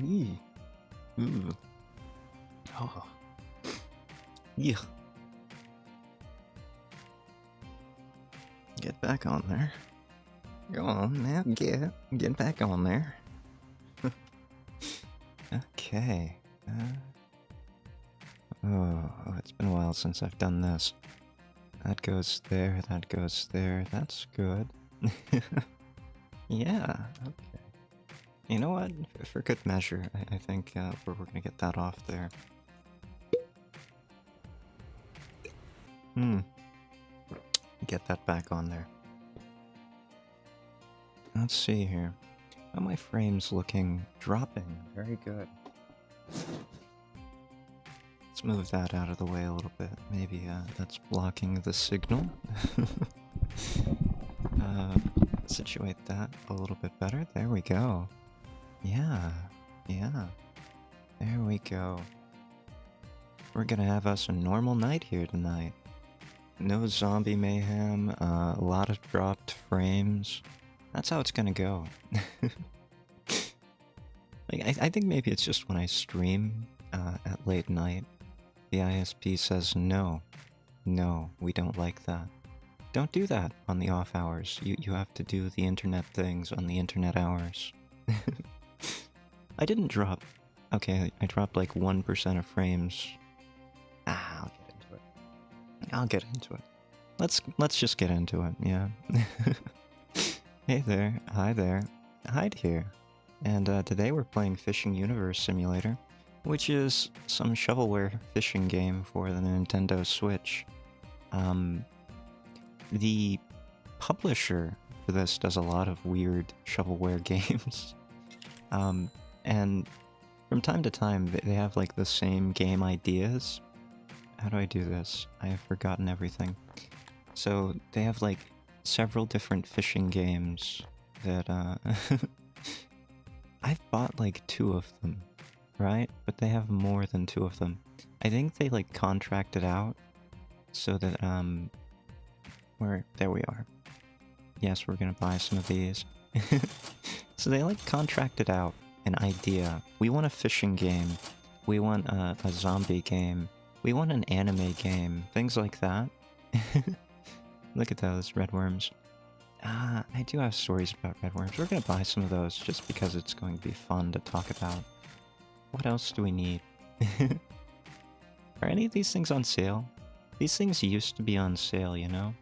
Eee. Ooh. Oh. Yeah. Get back on there. Go on now, get back on there. Okay. Oh, it's been a while since I've done this. That goes there, that goes there. That's good. Yeah, okay. You know what? For good measure, I think we're gonna get that off there. Get that back on there. Let's see here. How are my frames looking? Dropping. Very good. Let's move that out of the way a little bit. Maybe that's blocking the signal. Situate that a little bit better. There we go. Yeah, yeah. There we go. We're gonna have us a normal night here tonight. No zombie mayhem, a lot of dropped frames. That's how it's gonna go. Like, I think maybe it's just when I stream at late night, the ISP says no. No, we don't like that. Don't do that on the off hours. You have to do the internet things on the internet hours. I didn't drop... Okay, I dropped like 1% of frames. I'll get into it. I'll get into it. Let's just get into it, yeah. Hey there, hi there, Hyde here. And today we're playing Fishing Universe Simulator, which is some shovelware fishing game for the Nintendo Switch. The publisher for this does a lot of weird shovelware games. And from time to time, they have like the same game ideas. How do I do this? I have forgotten everything. So they have like several different fishing games that I've bought like 2 of them, right? But they have more than 2 of them. I think they like contracted out so that there we are. Yes, we're gonna buy some of these. So they like contracted out an idea. We want a fishing game. We want a zombie game. We want an anime game. Things like that. Look at those red worms. I do have stories about red worms. We're gonna buy some of those just because it's going to be fun to talk about. What else do we need? Are any of these things on sale? These things used to be on sale, you know?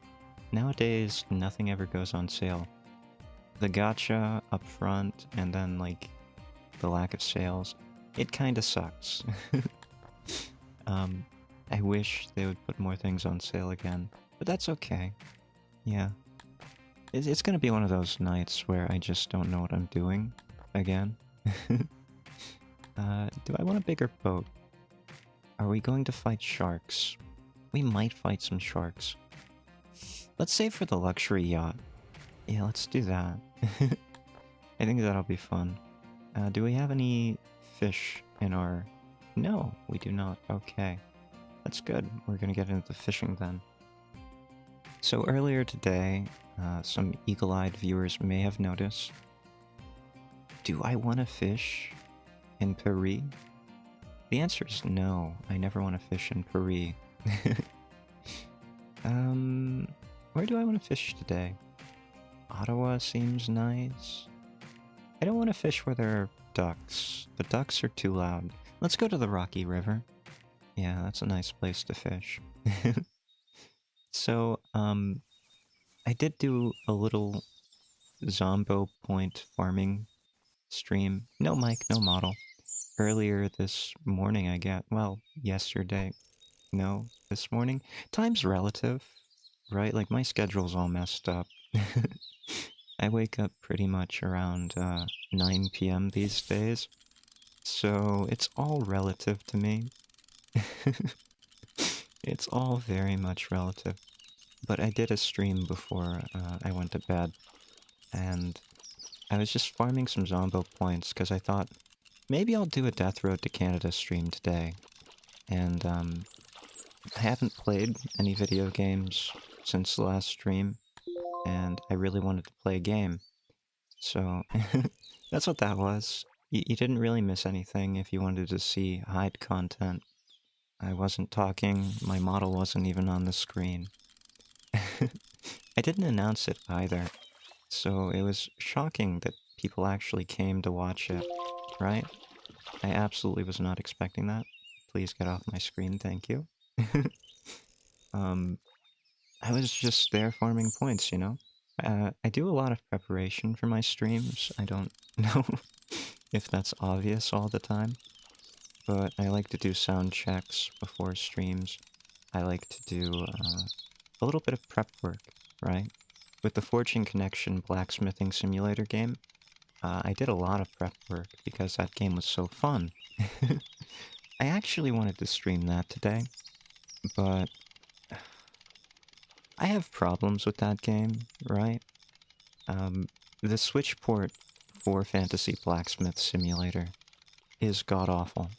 Nowadays, nothing ever goes on sale. The gacha up front, and then, like, the lack of sales, it kinda sucks. I wish they would put more things on sale again, but that's okay. Yeah. It's gonna be one of those nights where I just don't know what I'm doing again. Do I want a bigger boat? Are we going to fight sharks? We might fight some sharks. Let's save for the luxury yacht. Yeah, let's do that. I think that'll be fun. Do we have any fish in our... No, we do not. Okay. That's good. We're gonna get into the fishing then. So earlier today, some eagle-eyed viewers may have noticed. Do I want to fish in Paris? The answer is no. I never want to fish in Paris. Where do I want to fish today? Ottawa seems nice. I don't want to fish where there are ducks. The ducks are too loud. Let's go to the Rocky River. Yeah, that's a nice place to fish. So, I did do a little Zombo Point farming stream. No mic, no model. Earlier this morning, well, yesterday. No, this morning. Time's relative, right? Like, my schedule's all messed up. I wake up pretty much around 9 p.m. these days, so it's all relative to me. It's all very much relative. But I did a stream before I went to bed, and I was just farming some Zombo points because I thought, maybe I'll do a Death Road to Canada stream today. And I haven't played any video games since the last stream, and I really wanted to play a game. So that's what that was. You didn't really miss anything if you wanted to see Hyde content. I wasn't talking, my model wasn't even on the screen. I didn't announce it either, so it was shocking that people actually came to watch it, right? I absolutely was not expecting that. Please get off my screen, thank you. um, I was just there farming points, you know? I do a lot of preparation for my streams. I don't know if that's obvious all the time, but I like to do sound checks before streams. I like to do a little bit of prep work, right? With the Forging Connection blacksmithing simulator game, I did a lot of prep work because that game was so fun. I actually wanted to stream that today, but I have problems with that game, right? The Switch port for Fantasy Blacksmith Simulator is god-awful.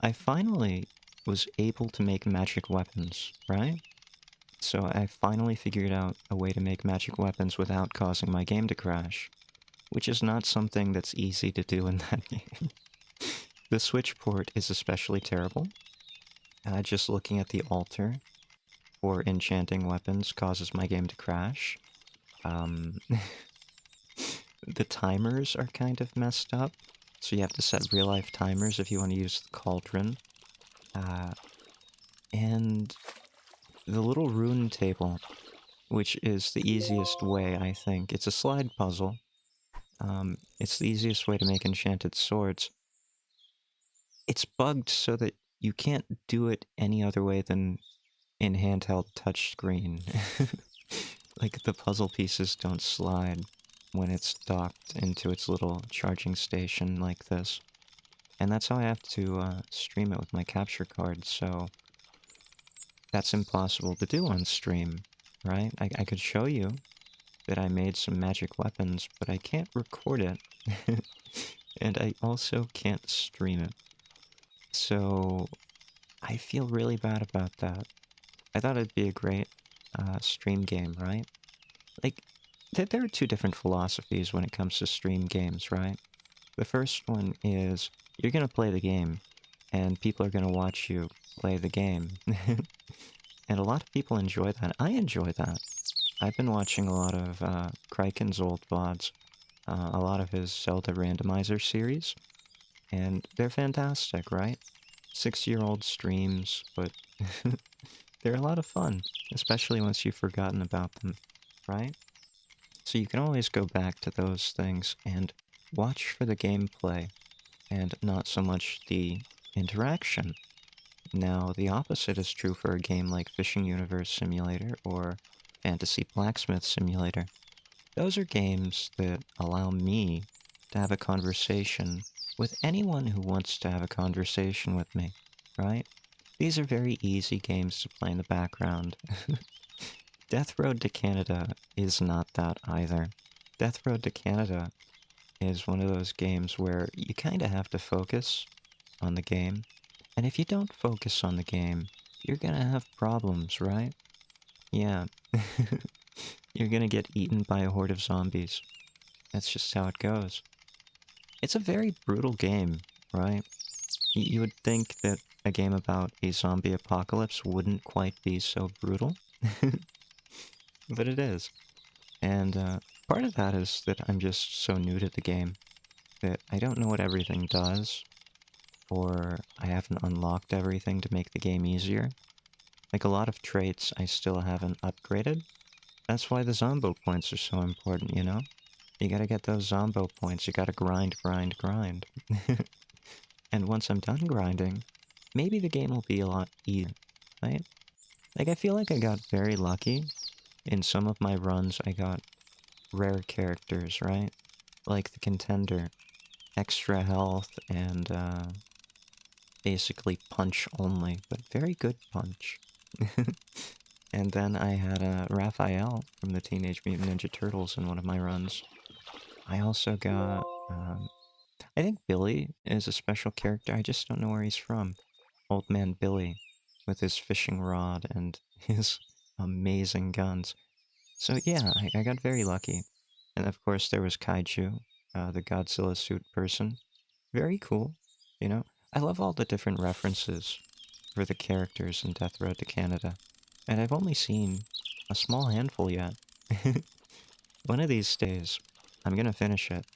I finally was able to make magic weapons, right? So I finally figured out a way to make magic weapons without causing my game to crash, which is not something that's easy to do in that game. The Switch port is especially terrible. Just looking at the altar for enchanting weapons causes my game to crash. Um, the timers are kind of messed up, so you have to set real-life timers if you want to use the cauldron. Uh, and the little rune table, which is the easiest way, I think. It's a slide puzzle. It's the easiest way to make enchanted swords. It's bugged so that you can't do it any other way than in handheld touchscreen. Like, the puzzle pieces don't slide when it's docked into its little charging station like this. And that's how I have to stream it with my capture card, so that's impossible to do on stream, right? I could show you that I made some magic weapons, but I can't record it. And I also can't stream it. So I feel really bad about that. I thought it'd be a great stream game, right? Like, there are two different philosophies when it comes to stream games, right? The first one is you're gonna play the game, and people are gonna watch you play the game. And a lot of people enjoy that. I enjoy that. I've been watching a lot of Kraken's old VODs, a lot of his Zelda Randomizer series, and they're fantastic, right? 6-year-old streams, but they're a lot of fun, especially once you've forgotten about them, right? So you can always go back to those things and watch for the gameplay, and not so much the interaction. Now, the opposite is true for a game like Fishing Universe Simulator or Fantasy Blacksmith Simulator. Those are games that allow me to have a conversation with anyone who wants to have a conversation with me, right? These are very easy games to play in the background. Death Road to Canada is not that either. Death Road to Canada is one of those games where you kind of have to focus on the game. And if you don't focus on the game, you're gonna have problems, right? Yeah. You're gonna get eaten by a horde of zombies. That's just how it goes. It's a very brutal game, right? You would think that a game about a zombie apocalypse wouldn't quite be so brutal. But it is. And part of that is that I'm just so new to the game that I don't know what everything does, or I haven't unlocked everything to make the game easier. Like, a lot of traits I still haven't upgraded. That's why the Zombo points are so important, you know? You gotta get those Zombo points, you gotta grind, grind, grind. And once I'm done grinding, maybe the game will be a lot easier, right? Like, I feel like I got very lucky. In some of my runs, I got rare characters, right? Like the Contender, extra health, and basically punch only, but very good punch. And then I had Raphael from the Teenage Mutant Ninja Turtles in one of my runs. I also got, I think Billy is a special character, I just don't know where he's from. Old Man Billy, with his fishing rod and his amazing guns. So yeah, I got very lucky. And of course, there was Kaiju, the Godzilla suit person. Very cool, you know? I love all the different references for the characters in Death Road to Canada. And I've only seen a small handful yet. One of these days, I'm gonna finish it.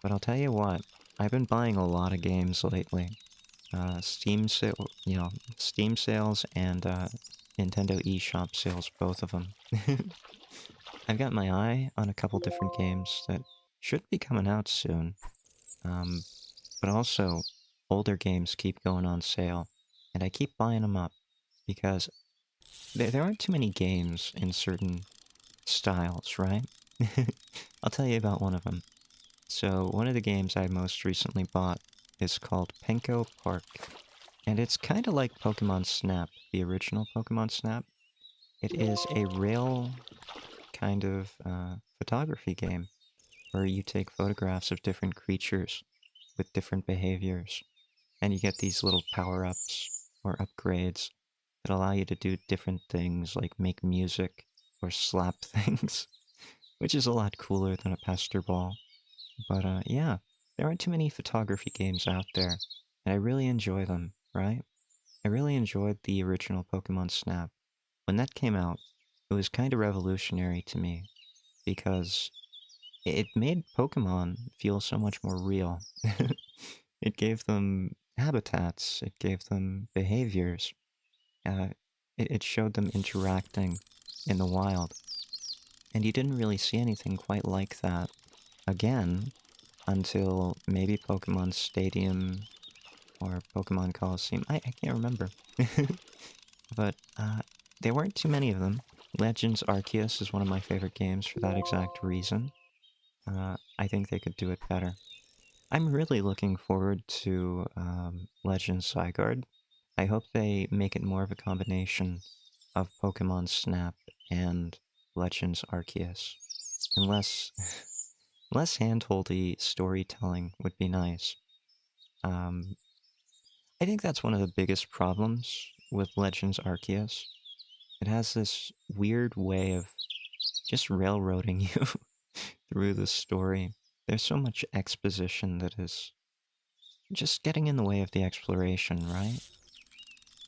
But I'll tell you what, I've been buying a lot of games lately. Steam sales and Nintendo eShop sales, both of them. I've got my eye on a couple different games that should be coming out soon. Um, but also, older games keep going on sale, and I keep buying them up because there aren't too many games in certain styles, right? I'll tell you about one of them. So, one of the games I most recently bought is called Penko Park, and it's kind of like Pokemon Snap, the original Pokemon Snap. It is a rail kind of photography game where you take photographs of different creatures with different behaviors, and you get these little power-ups or upgrades that allow you to do different things like make music or slap things, which is a lot cooler than a pester ball. But yeah, there aren't too many photography games out there, and I really enjoy them, right? I really enjoyed the original Pokemon Snap. When that came out, it was kind of revolutionary to me because it made Pokemon feel so much more real. It gave them habitats, it gave them behaviors, uh, it showed them interacting in the wild. And you didn't really see anything quite like that again until maybe Pokemon Stadium or Pokemon Coliseum. I can't remember. But there weren't too many of them. Legends Arceus is one of my favorite games for that exact reason. I think they could do it better. I'm really looking forward to Legends Zygarde. I hope they make it more of a combination of Pokemon Snap and Legends Arceus. And less handholdy storytelling would be nice. Um, I think that's one of the biggest problems with Legends Arceus. It has this weird way of just railroading you through the story. There's so much exposition that is just getting in the way of the exploration, right?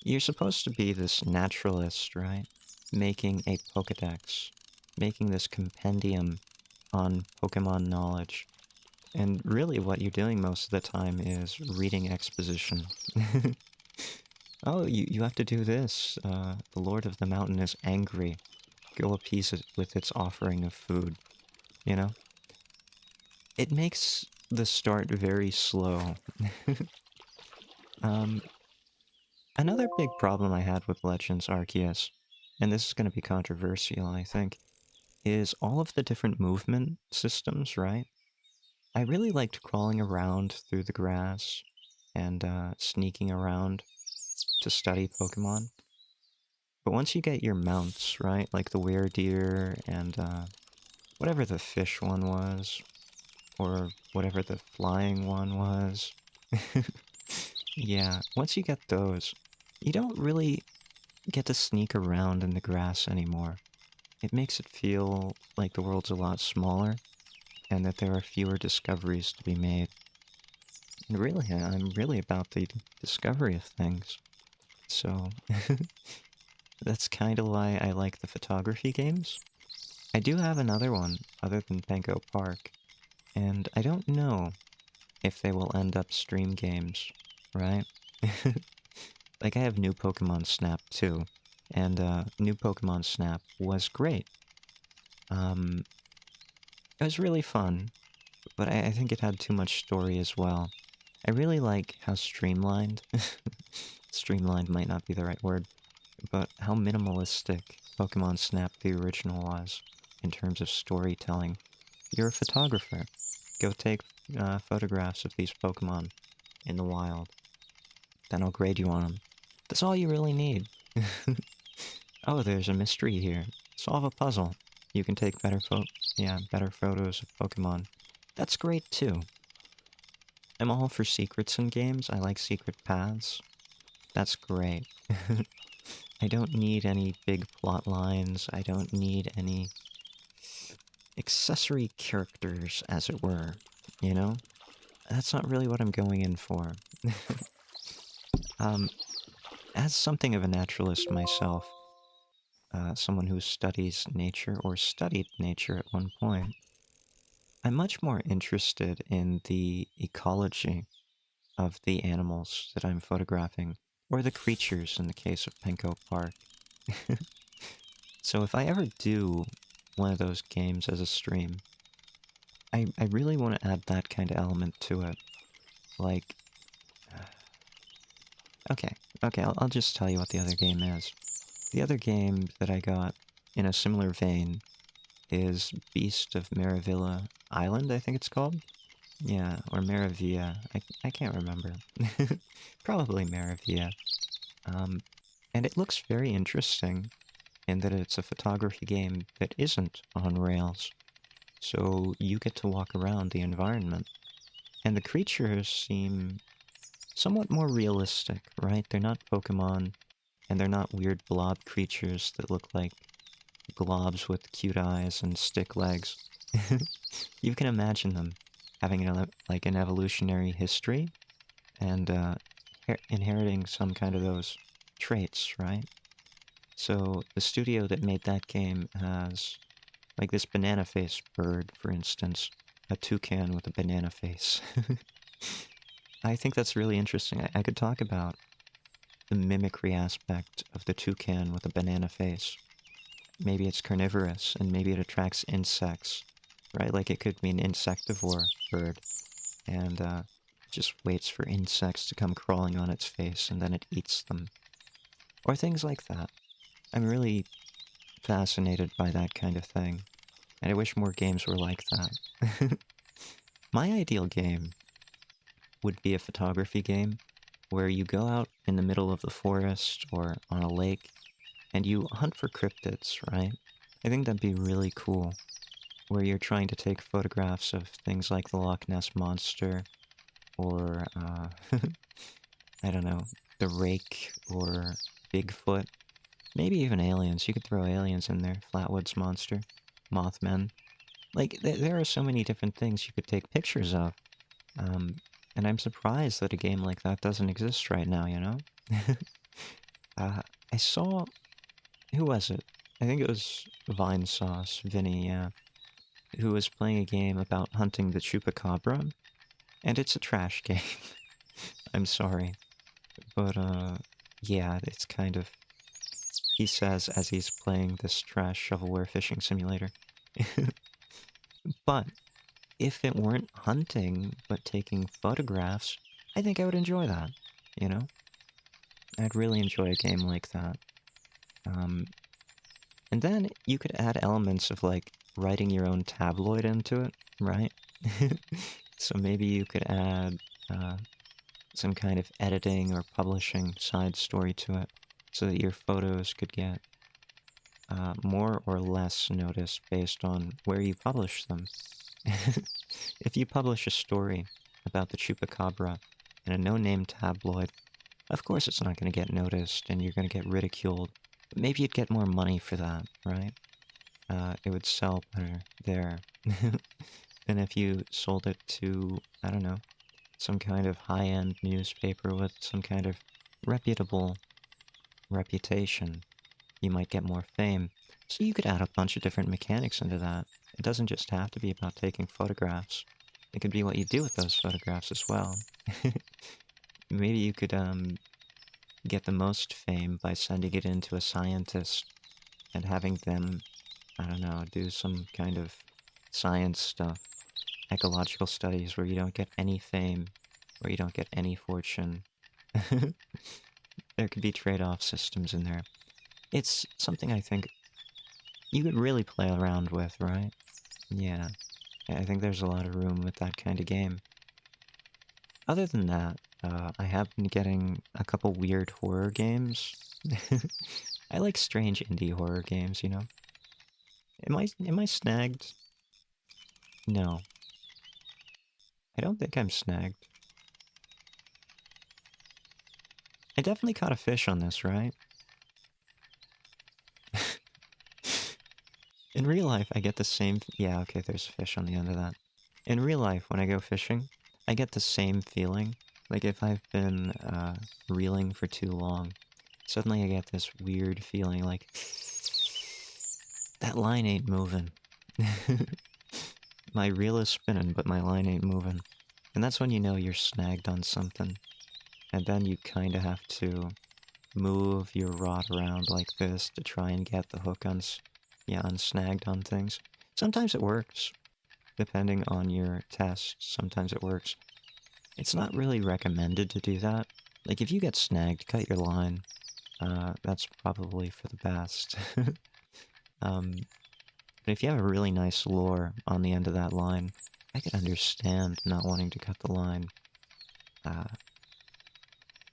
You're supposed to be this naturalist, right? Making a Pokedex, making this compendium on Pokemon knowledge. And really what you're doing most of the time is reading exposition. Oh, you have to do this. The Lord of the Mountain is angry. Go appease it with its offering of food. You know? It makes the start very slow. um, Another big problem I had with Legends Arceus, and this is going to be controversial, I think, is all of the different movement systems, right? I really liked crawling around through the grass and sneaking around to study Pokemon. But once you get your mounts, right, like the Weredeer and whatever the fish one was, or whatever the flying one was, yeah, once you get those, you don't really get to sneak around in the grass anymore. It makes it feel like the world's a lot smaller, and that there are fewer discoveries to be made. And really, I'm really about the discovery of things. So, that's kind of why I like the photography games. I do have another one, other than Penko Park, and I don't know if they will end up stream games, right? Like, I have New Pokemon Snap too, and New Pokemon Snap was great. It was really fun, but I think it had too much story as well. I really like how streamlined, streamlined might not be the right word, but how minimalistic Pokemon Snap the original was in terms of storytelling. You're a photographer. Go take photographs of these Pokemon in the wild. Then I'll grade you on them. That's all you really need. Oh, there's a mystery here. Solve a puzzle. You can take better photos of Pokemon. That's great too. I'm all for secrets in games. I like secret paths. That's great. I don't need any big plot lines. I don't need any accessory characters, as it were, you know? That's not really what I'm going in for. um, as something of a naturalist myself, someone who studies nature or studied nature at one point, I'm much more interested in the ecology of the animals that I'm photographing, or the creatures in the case of Penco Park. So if I ever do one of those games as a stream, I really want to add that kind of element to it. Like, okay, I'll just tell you what the other game is. The other game that I got in a similar vein is Beast of Maravilla Island, I think it's called. Yeah, or Maravilla. I can't remember. Probably Maravilla. And it looks very interesting in that it's a photography game that isn't on rails. So you get to walk around the environment. And the creatures seem somewhat more realistic, right? They're not Pokemon, and they're not weird blob creatures that look like globs with cute eyes and stick legs. You can imagine them having like an evolutionary history and inheriting some kind of those traits, right? So the studio that made that game has like this banana face bird, for instance, a toucan with a banana face. I think that's really interesting. I could talk about the mimicry aspect of the toucan with a banana face. Maybe it's carnivorous, and maybe it attracts insects, right? Like it could be an insectivore bird, and just waits for insects to come crawling on its face, and then it eats them. Or things like that. I'm really fascinated by that kind of thing, and I wish more games were like that. My ideal game would be a photography game where you go out in the middle of the forest or on a lake and you hunt for cryptids, right? I think that'd be really cool. Where you're trying to take photographs of things like the Loch Ness Monster or, I don't know, the Rake or Bigfoot. Maybe even aliens. You could throw aliens in there. Flatwoods Monster. Mothman. Like, there are so many different things you could take pictures of. Um, and I'm surprised that a game like that doesn't exist right now, you know? I saw... Who was it? I think it was Vine Sauce, Vinny, yeah. Who was playing a game about hunting the chupacabra. And it's a trash game. I'm sorry. But, yeah, it's kind of... He says as he's playing this trash shovelware fishing simulator. But if it weren't hunting, but taking photographs, I think I would enjoy that, you know? I'd really enjoy a game like that. And then you could add elements of, like, writing your own tabloid into it, right? So maybe you could add some kind of editing or publishing side story to it so that your photos could get more or less noticed based on where you publish them. If you publish a story about the chupacabra in a no-name tabloid, of course it's not going to get noticed and you're going to get ridiculed. But maybe you'd get more money for that, right? It would sell better there than if you sold it to, I don't know, some kind of high-end newspaper with some kind of reputable reputation. You might get more fame. So you could add a bunch of different mechanics into that. It doesn't just have to be about taking photographs. It could be what you do with those photographs as well. Maybe you could get the most fame by sending it into a scientist and having them, I don't know, do some kind of science stuff. Ecological studies where you don't get any fame, where you don't get any fortune. There could be trade-off systems in there. It's something I think you could really play around with, right? Yeah. I think there's a lot of room with that kind of game. Other than that, I have been getting a couple weird horror games. I like strange indie horror games, you know? Am I snagged? No. I don't think I'm snagged. I definitely caught a fish on this, right? In real life, I get the same... Yeah, okay, there's a fish on the end of that. In real life, when I go fishing, I get the same feeling. Like, if I've been reeling for too long, suddenly I get this weird feeling like... That line ain't moving. My reel is spinning, but my line ain't moving. And that's when you know you're snagged on something. And then you kind of have to move your rod around like this to try and get the hook unsnagged on things. Sometimes it works, depending on your test. Sometimes it works. It's not really recommended to do that. Like, if you get snagged, cut your line. That's probably for the best. But if you have a really nice lure on the end of that line, I could understand not wanting to cut the line.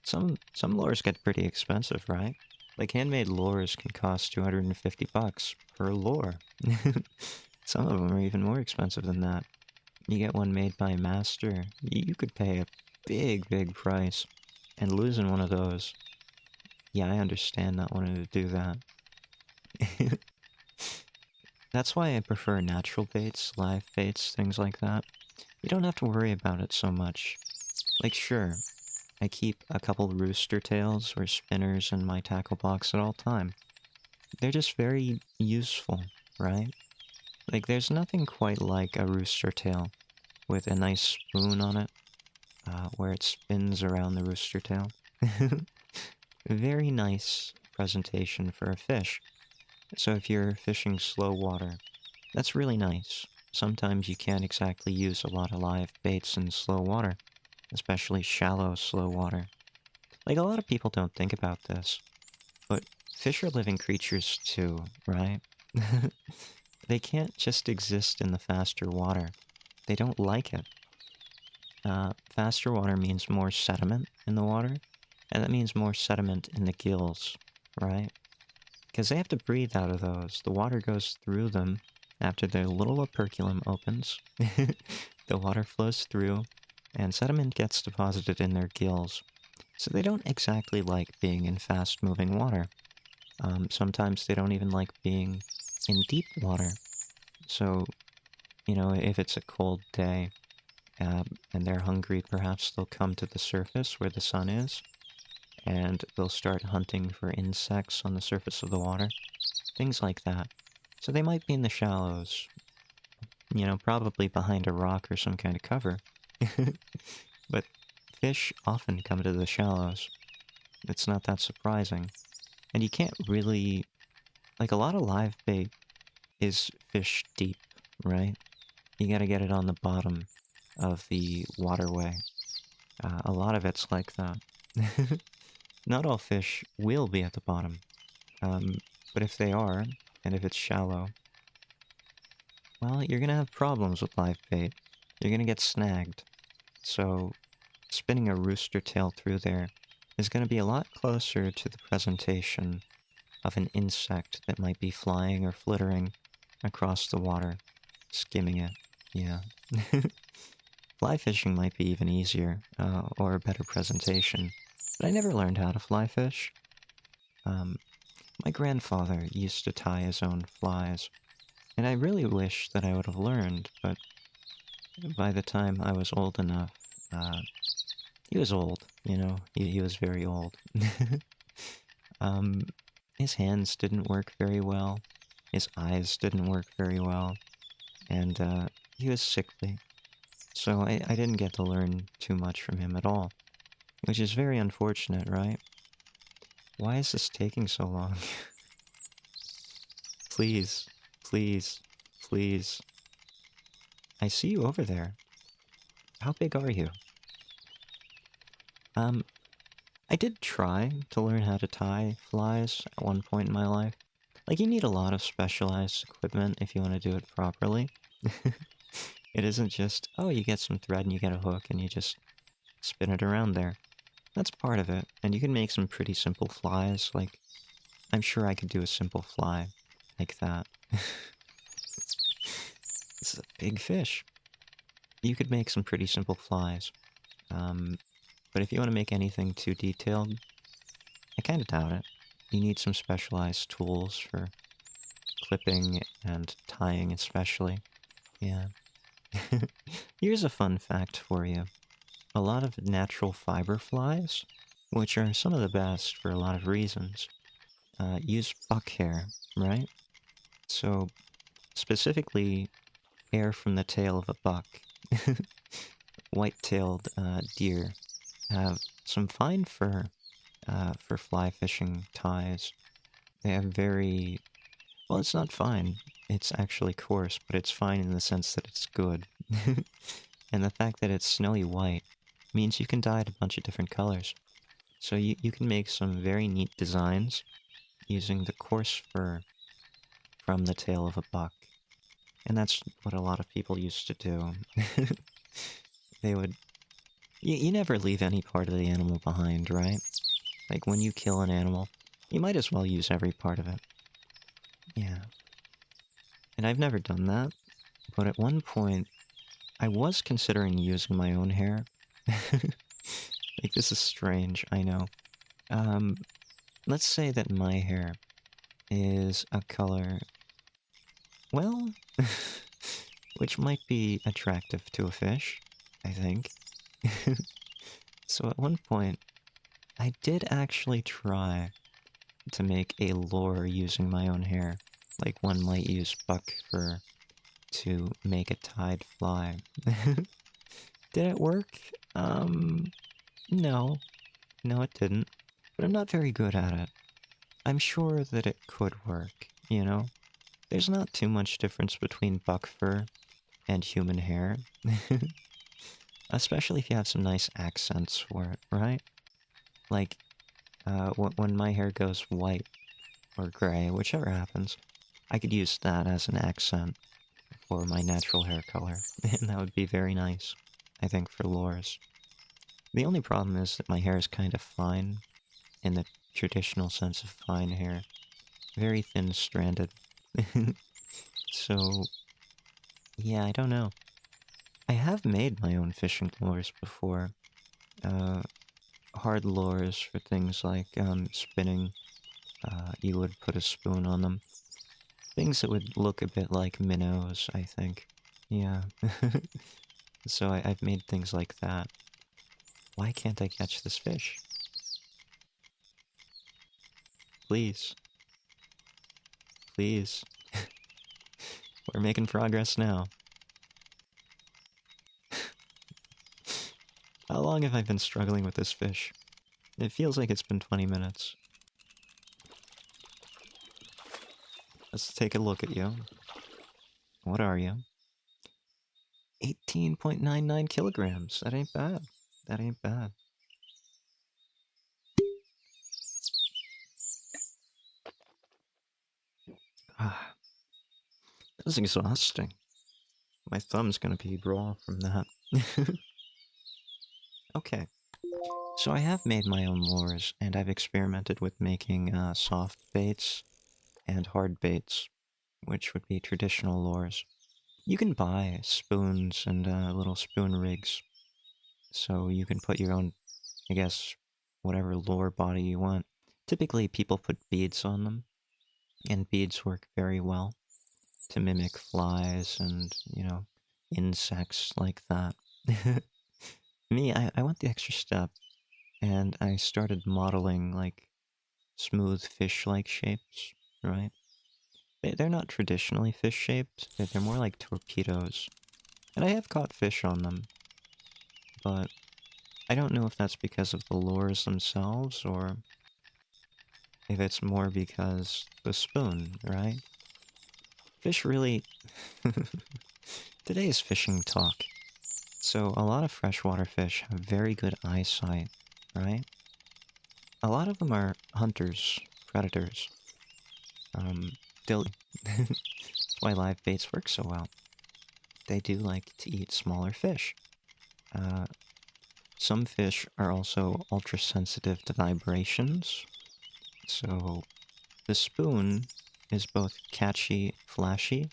Some lures get pretty expensive, right? Like, handmade lures can cost $250 per lure. Some of them are even more expensive than that. You get one made by a master, you could pay a big, big price. And losing one of those... Yeah, I understand not wanting to do that. That's why I prefer natural baits, live baits, things like that. You don't have to worry about it so much. Like, sure, I keep a couple rooster tails or spinners in my tackle box at all time. They're just very useful, right? Like, there's nothing quite like a rooster tail with a nice spoon on it, where it spins around the rooster tail. Very nice presentation for a fish. So if you're fishing slow water, that's really nice. Sometimes you can't exactly use a lot of live baits in slow water, especially shallow, slow water. Like, a lot of people don't think about this, but fish are living creatures too, right? They can't just exist in the faster water. They don't like it. Faster water means more sediment in the water, and that means more sediment in the gills, right? Because they have to breathe out of those. The water goes through them after their little operculum opens. The water flows through, and sediment gets deposited in their gills. So they don't exactly like being in fast-moving water. Sometimes they don't even like being in deep water. So, you know, if it's a cold day, and they're hungry, perhaps they'll come to the surface where the sun is, and they'll start hunting for insects on the surface of the water. Things like that. So they might be in the shallows, you know, probably behind a rock or some kind of cover. But fish often come to the shallows. It's not that surprising. And you can't really... Like, a lot of live bait is fish deep, right? You gotta get it on the bottom of the waterway. A lot of it's like that. Not all fish will be at the bottom. But if they are, and if it's shallow, well, you're gonna have problems with live bait. You're gonna get snagged. So, spinning a rooster tail through there is gonna be a lot closer to the presentation of an insect that might be flying or flittering across the water, skimming it. Yeah. Fly fishing might be even easier, or a better presentation. But I never learned how to fly fish. My grandfather used to tie his own flies, and I really wish that I would have learned, but by the time I was old enough, he was old, you know, he was very old. His hands didn't work very well, his eyes didn't work very well, and he was sickly, so I didn't get to learn too much from him at all, which is very unfortunate, right? Why is this taking so long? Please, please, please. I see you over there. How big are you? I did try to learn how to tie flies at one point in my life. Like, you need a lot of specialized equipment if you want to do it properly. It isn't just, oh, you get some thread and you get a hook and you just spin it around there. That's part of it, and you can make some pretty simple flies, like, I'm sure I could do a simple fly like that. This is a big fish. You could make some pretty simple flies. But if you want to make anything too detailed, I kind of doubt it. You need some specialized tools for clipping and tying especially. Yeah. Here's a fun fact for you. A lot of natural fiber flies, which are some of the best for a lot of reasons, use buck hair, right? So, specifically, hair from the tail of a buck. White-tailed deer have some fine fur for fly fishing ties. They have very... Well, it's not fine. It's actually coarse, but it's fine in the sense that it's good. And the fact that it's snowy white means you can dye it a bunch of different colors. So you can make some very neat designs using the coarse fur from the tail of a buck. And that's what a lot of people used to do. They would... You never leave any part of the animal behind, right? Like, when you kill an animal, you might as well use every part of it. Yeah. And I've never done that, but at one point, I was considering using my own hair. Like, this is strange, I know. Let's say that my hair is a color... Well... which might be attractive to a fish, I think. So at one point, I did actually try to make a lure using my own hair, like one might use buck fur to make a tide fly. Did it work? No. No, it didn't. But I'm not very good at it. I'm sure that it could work, you know? There's not too much difference between buck fur and human hair. Especially if you have some nice accents for it, right? Like, when my hair goes white or gray, whichever happens, I could use that as an accent for my natural hair color, and that would be very nice, I think, for lures. The only problem is that my hair is kind of fine, in the traditional sense of fine hair. Very thin-stranded. So, yeah, I don't know. I have made my own fishing lures before. Hard lures for things like spinning. You would put a spoon on them. Things that would look a bit like minnows, I think. Yeah. So I've made things like that. Why can't I catch this fish? Please. Please. We're making progress now. How long have I been struggling with this fish? It feels like it's been 20 minutes. Let's take a look at you. What are you? 18.99 kilograms. That ain't bad. That ain't bad. Ah, that was exhausting. My thumb's gonna be raw from that. Okay. So I have made my own lures, and I've experimented with making soft baits and hard baits, which would be traditional lures. You can buy spoons and little spoon rigs, so you can put your own, I guess, whatever lure body you want. Typically, people put beads on them, and beads work very well to mimic flies and, you know, insects like that. Me, I went the extra step, and I started modeling, like, smooth fish-like shapes, right? They're not traditionally fish-shaped, they're more like torpedoes. And I have caught fish on them, but I don't know if that's because of the lures themselves, or if it's more because the spoon, right? Fish really... Today is fishing talk. So a lot of freshwater fish have very good eyesight, right? A lot of them are hunters, predators. They'll... That's why live baits work so well. They do like to eat smaller fish. Some fish are also ultra-sensitive to vibrations, so the spoon is both catchy, flashy,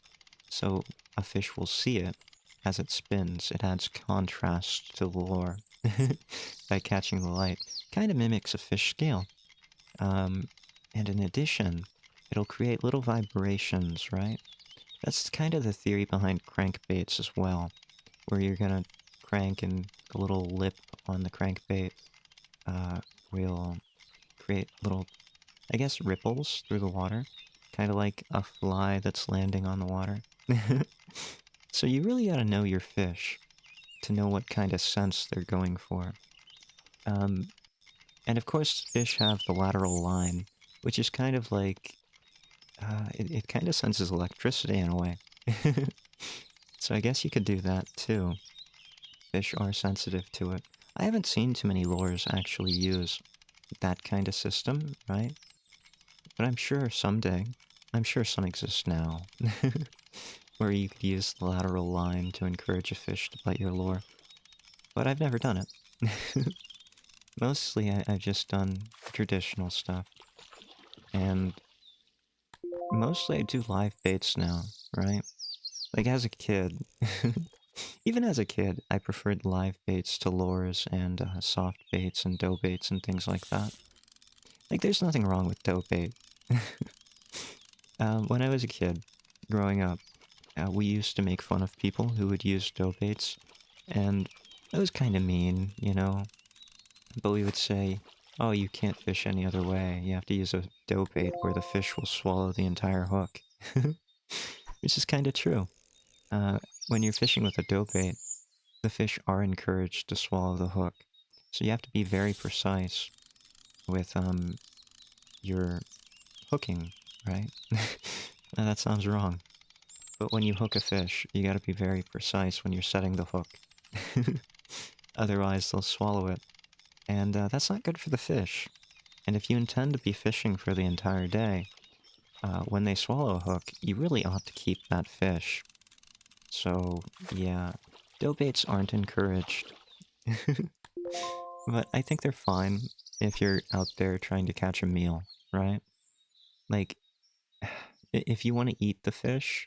so a fish will see it as it spins. It adds contrast to the lure by catching the light. Kind of mimics a fish scale. And in addition, it'll create little vibrations, right? That's kind of the theory behind crankbaits as well, where you're gonna crank and the little lip on the crankbait will create little, I guess, ripples through the water. Kind of like a fly that's landing on the water. So you really gotta know your fish to know what kind of sense they're going for. And of course, fish have the lateral line, which is kind of like... it kind of senses electricity in a way. So I guess you could do that too. Fish are sensitive to it. I haven't seen too many lures actually use that kind of system, right? But I'm sure someday, I'm sure some exist now, where you could use the lateral line to encourage a fish to bite your lure. But I've never done it. Mostly I've just done traditional stuff. And mostly I do live baits now, right? Like as a kid, even as a kid, I preferred live baits to lures and soft baits and dough baits and things like that. Like there's nothing wrong with dough bait. When I was a kid, growing up, we used to make fun of people who would use dough baits, and it was kind of mean, you know? But we would say, oh, you can't fish any other way. You have to use a dough bait where the fish will swallow the entire hook. Which is kind of true. When you're fishing with a dough bait, the fish are encouraged to swallow the hook. So you have to be very precise with your hooking, right? Now, that sounds wrong. But when you hook a fish, you gotta be very precise when you're setting the hook. Otherwise, they'll swallow it. And that's not good for the fish. And if you intend to be fishing for the entire day, when they swallow a hook, you really ought to keep that fish. So, yeah, dough baits aren't encouraged. But I think they're fine if you're out there trying to catch a meal, right? Like, if you want to eat the fish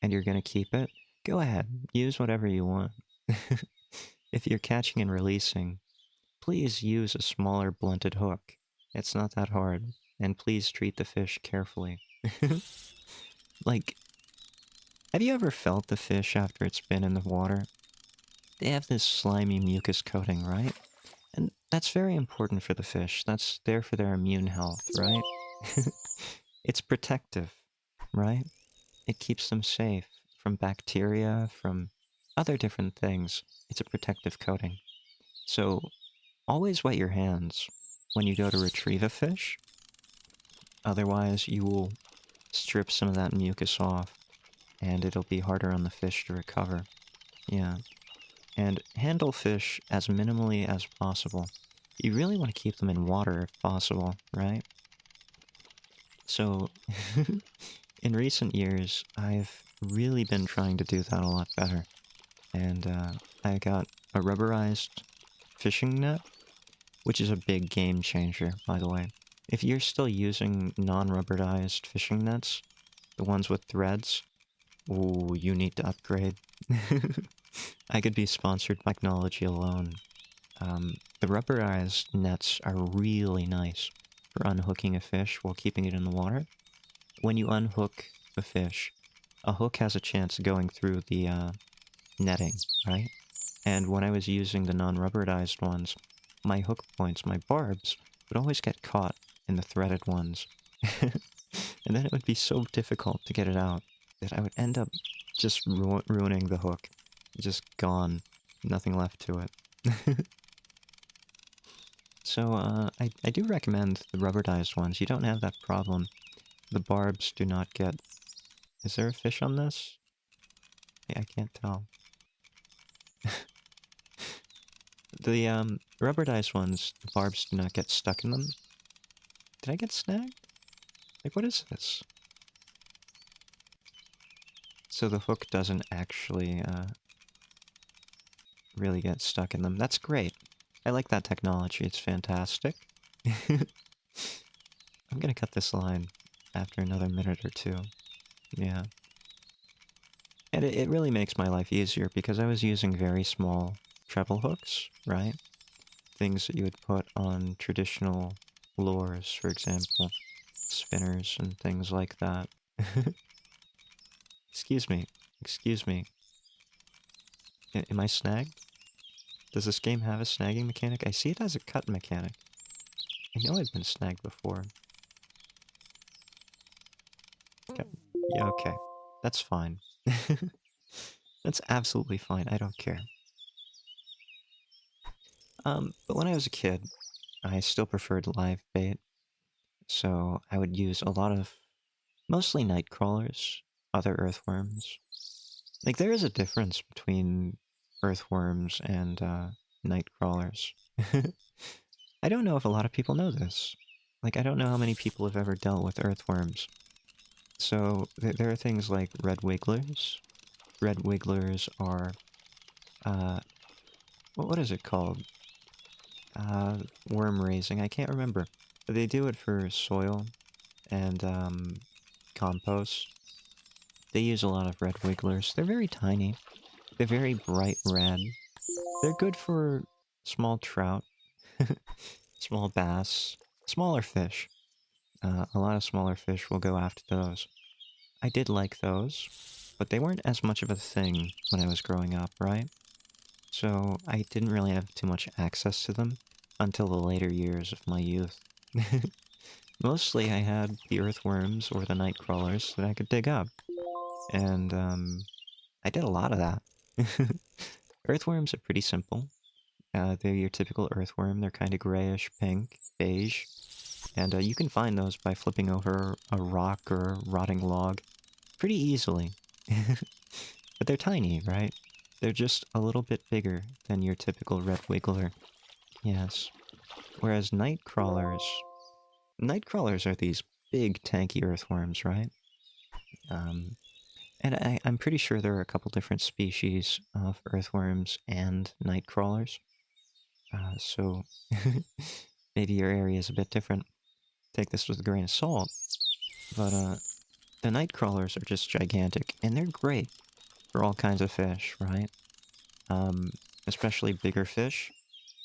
and you're gonna keep it, go ahead, use whatever you want. If you're catching and releasing, please use a smaller blunted hook. It's not that hard, and please treat the fish carefully. Like, have you ever felt the fish after it's been in the water? They have this slimy mucus coating, right? And that's very important for the fish. That's there for their immune health, right? It's protective, right? It keeps them safe from bacteria, from other different things. It's a protective coating. So always wet your hands when you go to retrieve a fish. Otherwise, you will strip some of that mucus off, and it'll be harder on the fish to recover. Yeah. And handle fish as minimally as possible. You really want to keep them in water if possible, right? So, in recent years, I've really been trying to do that a lot better. And I got a rubberized fishing net, which is a big game changer, by the way. If you're still using non-rubberized fishing nets, the ones with threads, ooh, you need to upgrade. I could be sponsored by technology alone. The rubberized nets are really nice for unhooking a fish while keeping it in the water. When you unhook the fish, a hook has a chance of going through the netting, right? And when I was using the non-rubberized ones, my hook points, my barbs, would always get caught in the threaded ones. And then it would be so difficult to get it out that I would end up just ruining the hook. Just gone. Nothing left to it. So, I do recommend the rubberized ones. You don't have that problem. The barbs do not get... Is there a fish on this? I can't tell. The, rubberized ones, the barbs do not get stuck in them. Did I get snagged? Like, what is this? So the hook doesn't actually, really get stuck in them. That's great. I like that technology. It's fantastic. I'm gonna cut this line after another minute or two. Yeah. And it really makes my life easier because I was using very small treble hooks, right? Things that you would put on traditional lures, for example. spinners and things like that. Excuse me. Excuse me. Am I snagged? Does this game have a snagging mechanic? I see it has a cut mechanic. I know I've been snagged before. Okay. Yeah, okay. That's fine. That's absolutely fine. I don't care. But when I was a kid, I still preferred live bait. So I would use a lot of mostly night crawlers, other earthworms. Like, there is a difference between earthworms and night crawlers. I don't know if a lot of people know this. Like, I don't know how many people have ever dealt with earthworms. So, there are things like red wigglers. Red wigglers are, what is it called? Worm raising. I can't remember. But they do it for soil and, compost. They use a lot of red wigglers. They're very tiny. They're very bright red. They're good for small trout, small bass, smaller fish. A lot of smaller fish will go after those. I did like those, but they weren't as much of a thing when I was growing up, right? So I didn't really have too much access to them until the later years of my youth. Mostly I had the earthworms or the night crawlers that I could dig up. And I did a lot of that. Earthworms are pretty simple. They're your typical earthworm. They're kind of grayish, pink, beige. And you can find those by flipping over a rock or a rotting log pretty easily. But they're tiny, right? They're just a little bit bigger than your typical red wiggler. Yes. Whereas night crawlers... Night crawlers are these big, tanky earthworms, right? And I'm pretty sure there are a couple different species of earthworms and night crawlers. So maybe your area is a bit different. Take this with a grain of salt. But the night crawlers are just gigantic, and they're great for all kinds of fish, right? Especially bigger fish.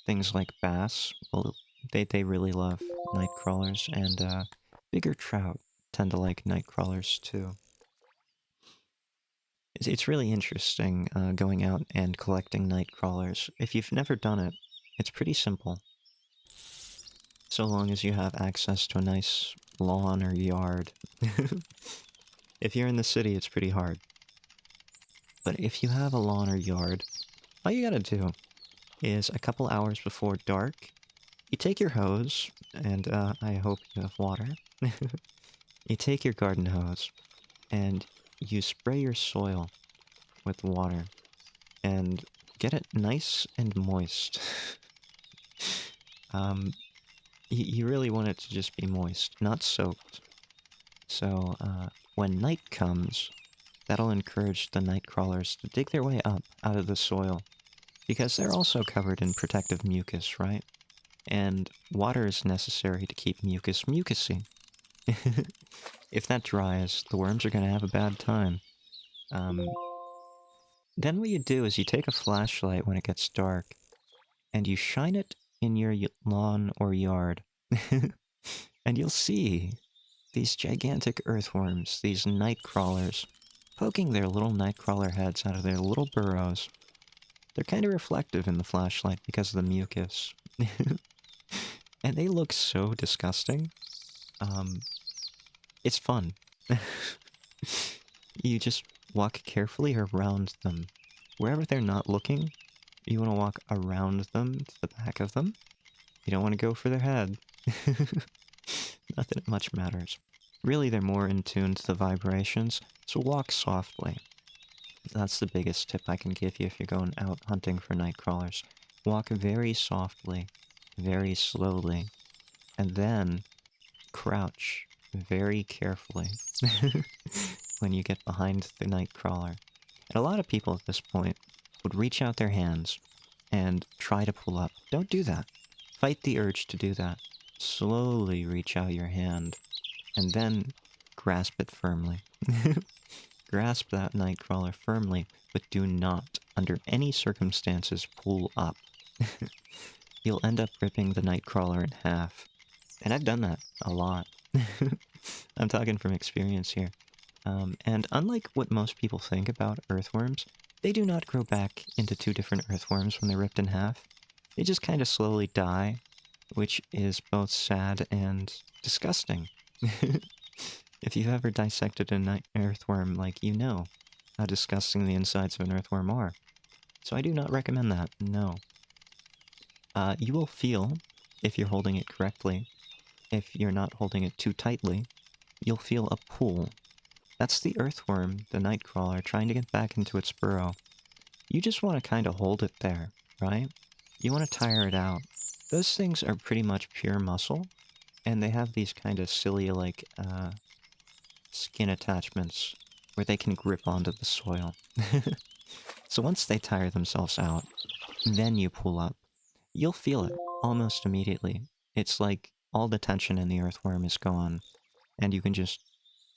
Things like bass. Well, they really love night crawlers, and bigger trout tend to like night crawlers too. It's really interesting going out and collecting night crawlers. If you've never done it, it's pretty simple. So long as you have access to a nice lawn or yard. If you're in the city, it's pretty hard. But if you have a lawn or yard, all you gotta do is a couple hours before dark, you take your hose, and I hope you have water. You take your garden hose, and you spray your soil with water, and get it nice and moist. You really want it to just be moist, not soaked. So, when night comes, that'll encourage the night crawlers to dig their way up out of the soil, because they're also covered in protective mucus, right? And water is necessary to keep mucus mucusy. If that dries, the worms are going to have a bad time. Then what you do is you take a flashlight when it gets dark, and you shine it in your lawn or yard. And you'll see these gigantic earthworms, these night crawlers, poking their little night crawler heads out of their little burrows. They're kind of reflective in the flashlight because of the mucus. And they look so disgusting. It's fun. You just walk carefully around them. Wherever they're not looking, you want to walk around them, to the back of them. You don't want to go for their head. Not that it much matters. Really, they're more in tune to the vibrations, so walk softly. That's the biggest tip I can give you if you're going out hunting for night crawlers. Walk very softly, very slowly, and then crouch very carefully when you get behind the night crawler. And a lot of people at this point would reach out their hands and try to pull up. Don't do that. Fight the urge to do that. Slowly reach out your hand, and then grasp it firmly. Grasp that night crawler firmly, but do not, under any circumstances, pull up. You'll end up ripping the night crawler in half. And I've done that a lot. I'm talking from experience here. And unlike what most people think about earthworms, they do not grow back into two different earthworms when they're ripped in half. They just kind of slowly die, which is both sad and disgusting. If you've ever dissected an earthworm, like, you know how disgusting the insides of an earthworm are. So I do not recommend that, no. You will feel, if you're holding it correctly, if you're not holding it too tightly, you'll feel a pull. That's the earthworm, the nightcrawler, trying to get back into its burrow. You just want to kind of hold it there, right? You want to tire it out. Those things are pretty much pure muscle, and they have these kind of silly, like, skin attachments where they can grip onto the soil. So once they tire themselves out, then you pull up. You'll feel it almost immediately. It's like all the tension in the earthworm is gone, and you can just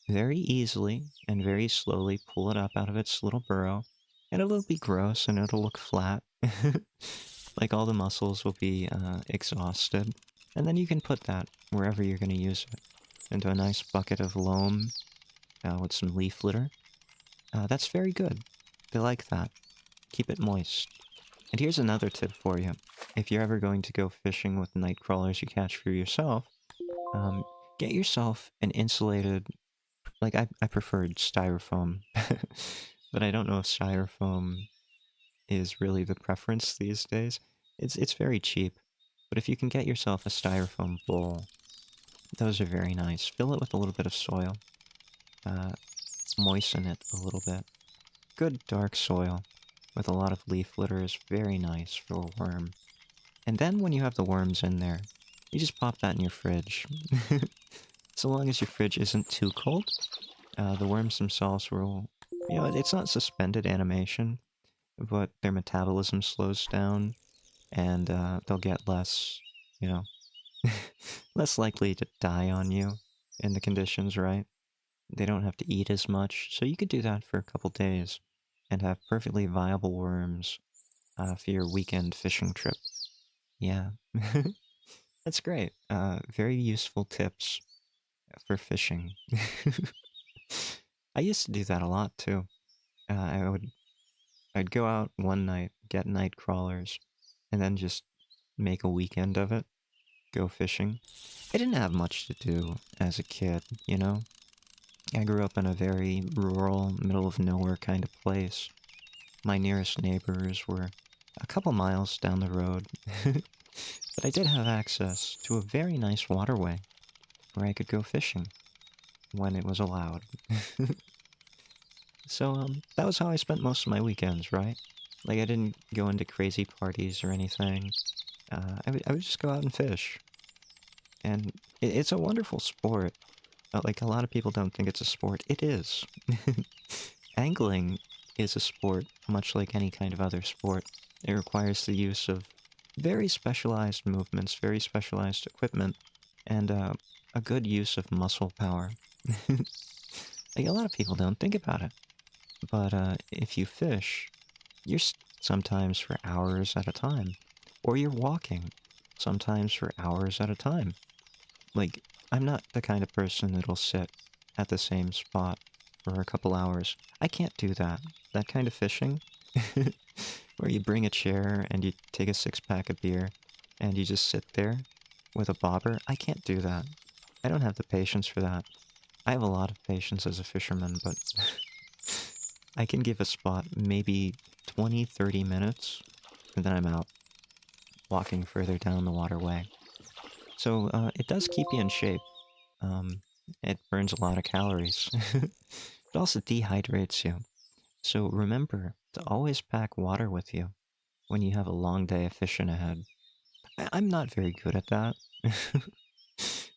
very easily and very slowly pull it up out of its little burrow, and it'll be gross and it'll look flat. Like all the muscles will be exhausted, and then you can put that wherever you're going to use it, into a nice bucket of loam with some leaf litter. That's very good. They like that. Keep it moist. And here's another tip for you. If you're ever going to go fishing with night crawlers you catch for yourself, get yourself an insulated... Like, I preferred styrofoam. But I don't know if styrofoam is really the preference these days. It's very cheap. But if you can get yourself a styrofoam bowl, those are very nice. Fill it with a little bit of soil. Moisten it a little bit. Good dark soil with a lot of leaf litter is very nice for a worm. And then when you have the worms in there, you just pop that in your fridge. So long as your fridge isn't too cold, the worms themselves will... You know, it's not suspended animation, but their metabolism slows down, and they'll get less, you know, less likely to die on you in the conditions, right? They don't have to eat as much, so you could do that for a couple days and have perfectly viable worms for your weekend fishing trip. Yeah. That's great. Very useful tips for fishing. I used to do that a lot too. I'd go out one night, get night crawlers, and then just make a weekend of it. Go fishing. I didn't have much to do as a kid, you know? I grew up in a very rural, middle of nowhere kind of place. My nearest neighbors were a couple miles down the road. But I did have access to a very nice waterway where I could go fishing when it was allowed. So, that was how I spent most of my weekends, right? Like, I didn't go into crazy parties or anything. I would just go out and fish. And it's a wonderful sport. Like, a lot of people don't think it's a sport. It is. Angling is a sport, much like any kind of other sport. It requires the use of very specialized movements, very specialized equipment, and a good use of muscle power. Like, a lot of people don't think about it. But if you fish, you're sometimes for hours at a time. Or you're walking, sometimes for hours at a time. Like, I'm not the kind of person that'll sit at the same spot for a couple hours. I can't do that. That kind of fishing, where you bring a chair and you take a six-pack of beer and you just sit there with a bobber, I can't do that. I don't have the patience for that. I have a lot of patience as a fisherman, but I can give a spot maybe 20, 30 minutes, and then I'm out, walking further down the waterway. So it does keep you in shape. It burns a lot of calories. It also dehydrates you. So remember to always pack water with you when you have a long day of fishing ahead. I'm not very good at that.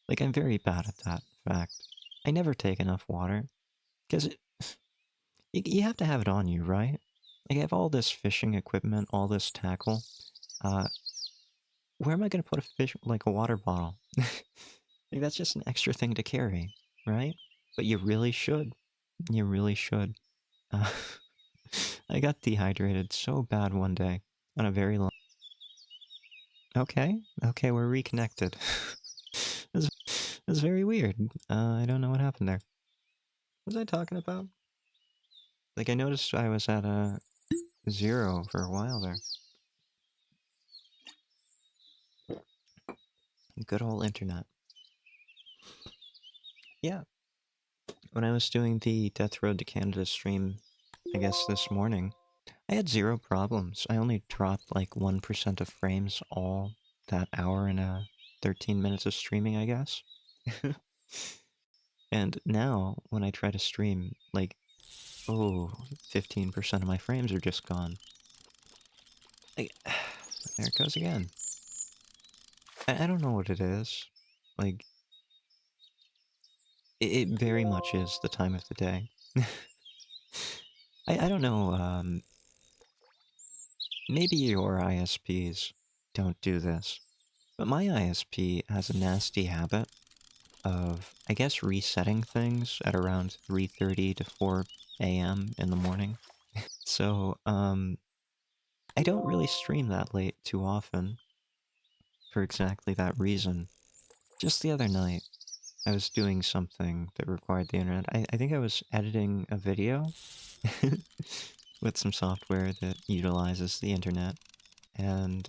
Like, I'm very bad at that, in fact. I never take enough water. Because you have to have it on you, right? Like, I have all this fishing equipment, all this tackle. Uh, where am I going to put a fish, like a water bottle? Like, that's just an extra thing to carry, right? But you really should. You really should. Uh, I got dehydrated so bad one day on a very long... Okay, okay, we're reconnected. was very weird. I don't know what happened there. What was I talking about? Like, I noticed I was at a 0 for a while there. Good old internet. Yeah. When I was doing the Death Road to Canada stream, I guess this morning, I had 0 problems. I only dropped like 1% of frames all that hour and 13 minutes of streaming, I guess. And now, when I try to stream, like, 15% of my frames are just gone. Like, there it goes again. I don't know what it is. Like, it very much is the time of the day. I don't know, maybe your ISPs don't do this, but my ISP has a nasty habit of, I guess, resetting things at around 3:30 to 4 a.m. in the morning. So, I don't really stream that late too often for exactly that reason. Just the other night, I was doing something that required the internet. I think I was editing a video with some software that utilizes the internet, and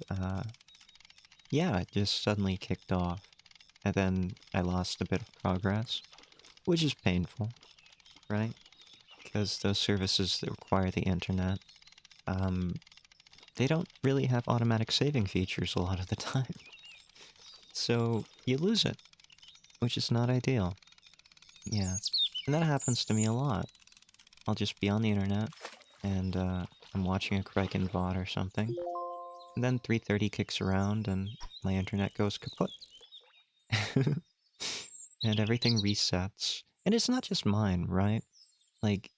yeah, it just suddenly kicked off, and then I lost a bit of progress, which is painful, right? Because those services that require the internet, they don't really have automatic saving features a lot of the time. So you lose it, which is not ideal. Yeah. And that happens to me a lot. I'll just be on the internet, and I'm watching a Kraken VOD or something, and then 3:30 kicks around, and my internet goes kaput. And everything resets. And it's not just mine, right? Like,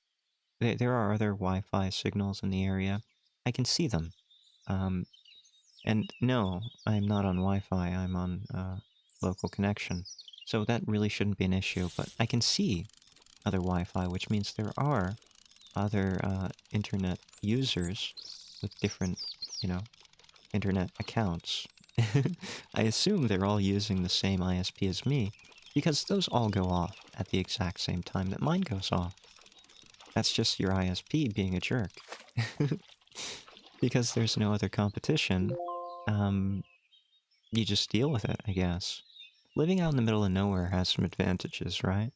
there are other Wi-Fi signals in the area. I can see them. And no, I'm not on Wi-Fi, I'm on local connection. So that really shouldn't be an issue, but I can see other Wi-Fi, which means there are other internet users with different, you know, internet accounts. I assume they're all using the same ISP as me, because those all go off at the exact same time that mine goes off. That's just your ISP being a jerk. Because there's no other competition, you just deal with it, I guess. Living out in the middle of nowhere has some advantages, right?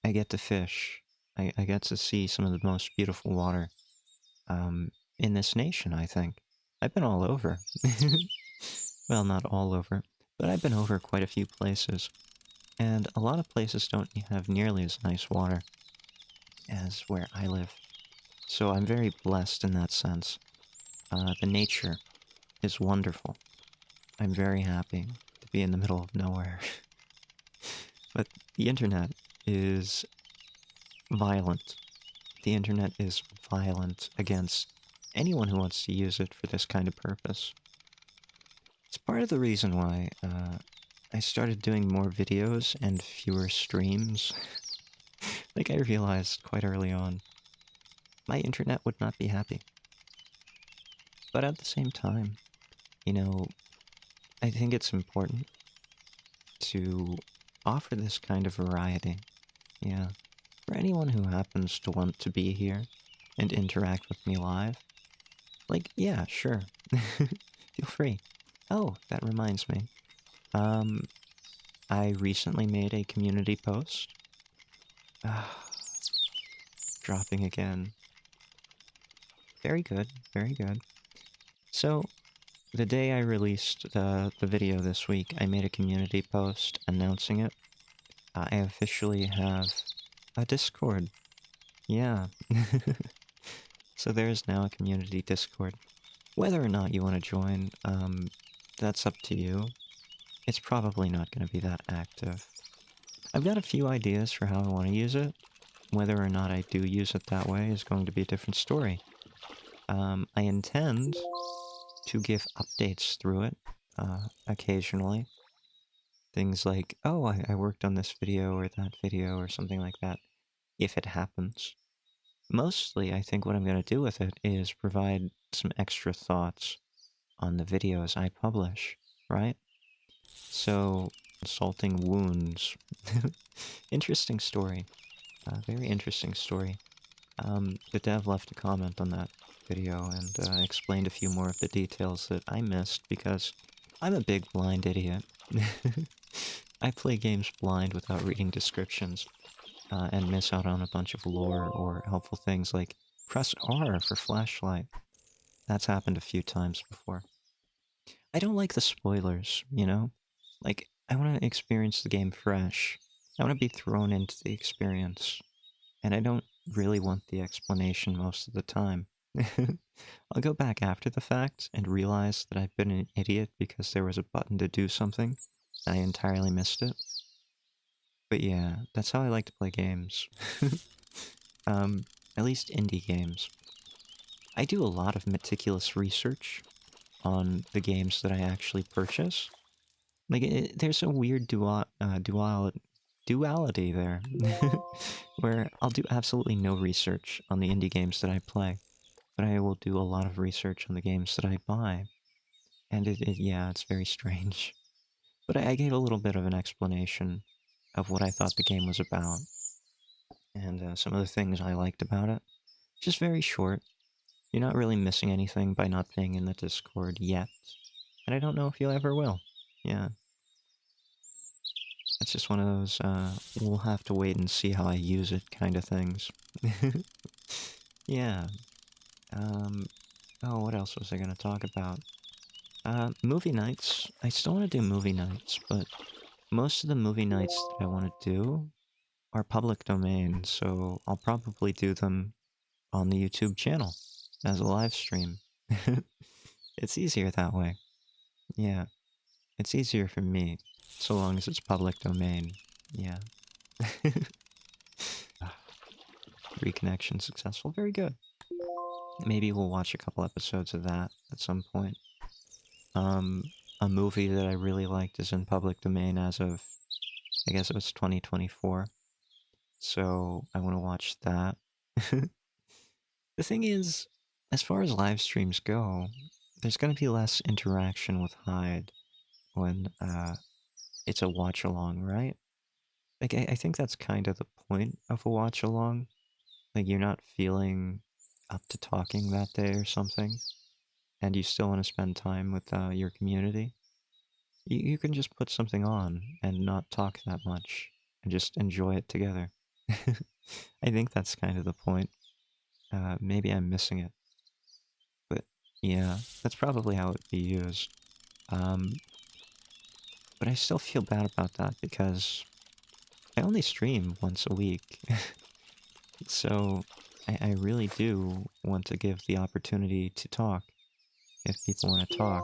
I get to fish. I get to see some of the most beautiful water in this nation, I think. I've been all over. Well, not all over, but I've been over quite a few places. And a lot of places don't have nearly as nice water as where I live. So I'm very blessed in that sense. The nature is wonderful. I'm very happy to be in the middle of nowhere. But the internet is violent. The internet is violent against anyone who wants to use it for this kind of purpose. It's part of the reason why I started doing more videos and fewer streams. Like, I realized quite early on, my internet would not be happy. But at the same time, you know, I think it's important to offer this kind of variety. Yeah. For anyone who happens to want to be here and interact with me live, like, yeah, sure. Feel free. Oh, that reminds me. I recently made a community post. Dropping again. Very good, very good. So, the day I released the video this week, I made a community post announcing it. I officially have a Discord. Yeah. So there's now a community Discord. Whether or not you want to join, that's up to you. It's probably not going to be that active. I've got a few ideas for how I want to use it. Whether or not I do use it that way is going to be a different story. I intend to give updates through it, occasionally. Things like, oh, I worked on this video or that video or something like that, if it happens. Mostly, I think what I'm going to do with it is provide some extra thoughts on the videos I publish, right? So, Insulting wounds. Interesting story. Very interesting story. The dev left a comment on that video and explained a few more of the details that I missed because I'm a big blind idiot. I play games blind without reading descriptions and miss out on a bunch of lore or helpful things like press R for flashlight. That's happened a few times before. I don't like the spoilers, you know? Like, I want to experience the game fresh. I want to be thrown into the experience. And I don't really want the explanation most of the time. I'll go back after the fact and realize that I've been an idiot because there was a button to do something and I entirely missed it. But yeah, that's how I like to play games. At least indie games. I do a lot of meticulous research on the games that I actually purchase. Like, there's a weird duality there, where I'll do absolutely no research on the indie games that I play, but I will do a lot of research on the games that I buy. And yeah, it's very strange. But I gave a little bit of an explanation of what I thought the game was about, and some of the things I liked about it. Just very short. You're not really missing anything by not being in the Discord yet, and I don't know if you ever will. Yeah. It's just one of those, we'll have to wait and see how I use it kind of things. Yeah. Oh, what else was I gonna talk about? Movie nights. I still want to do movie nights, but most of the movie nights that I want to do are public domain, so I'll probably do them on the YouTube channel as a live stream. It's easier that way. Yeah. It's easier for me, so long as it's public domain. Yeah. Reconnection successful. Very good. Maybe we'll watch a couple episodes of that at some point. A movie that I really liked is in public domain as of, I guess it was 2024. So I want to watch that. The thing is, as far as live streams go, there's going to be less interaction with Hyde when it's a watch along, right? Like, I think that's kind of the point of a watch along. Like, you're not feeling up to talking that day or something, and you still want to spend time with your community. You can just put something on and not talk that much, and just enjoy it together. I think that's kind of the point. Maybe I'm missing it. But yeah, that's probably how it would be used. But I still feel bad about that because I only stream once a week. So I really do want to give the opportunity to talk if people want to talk.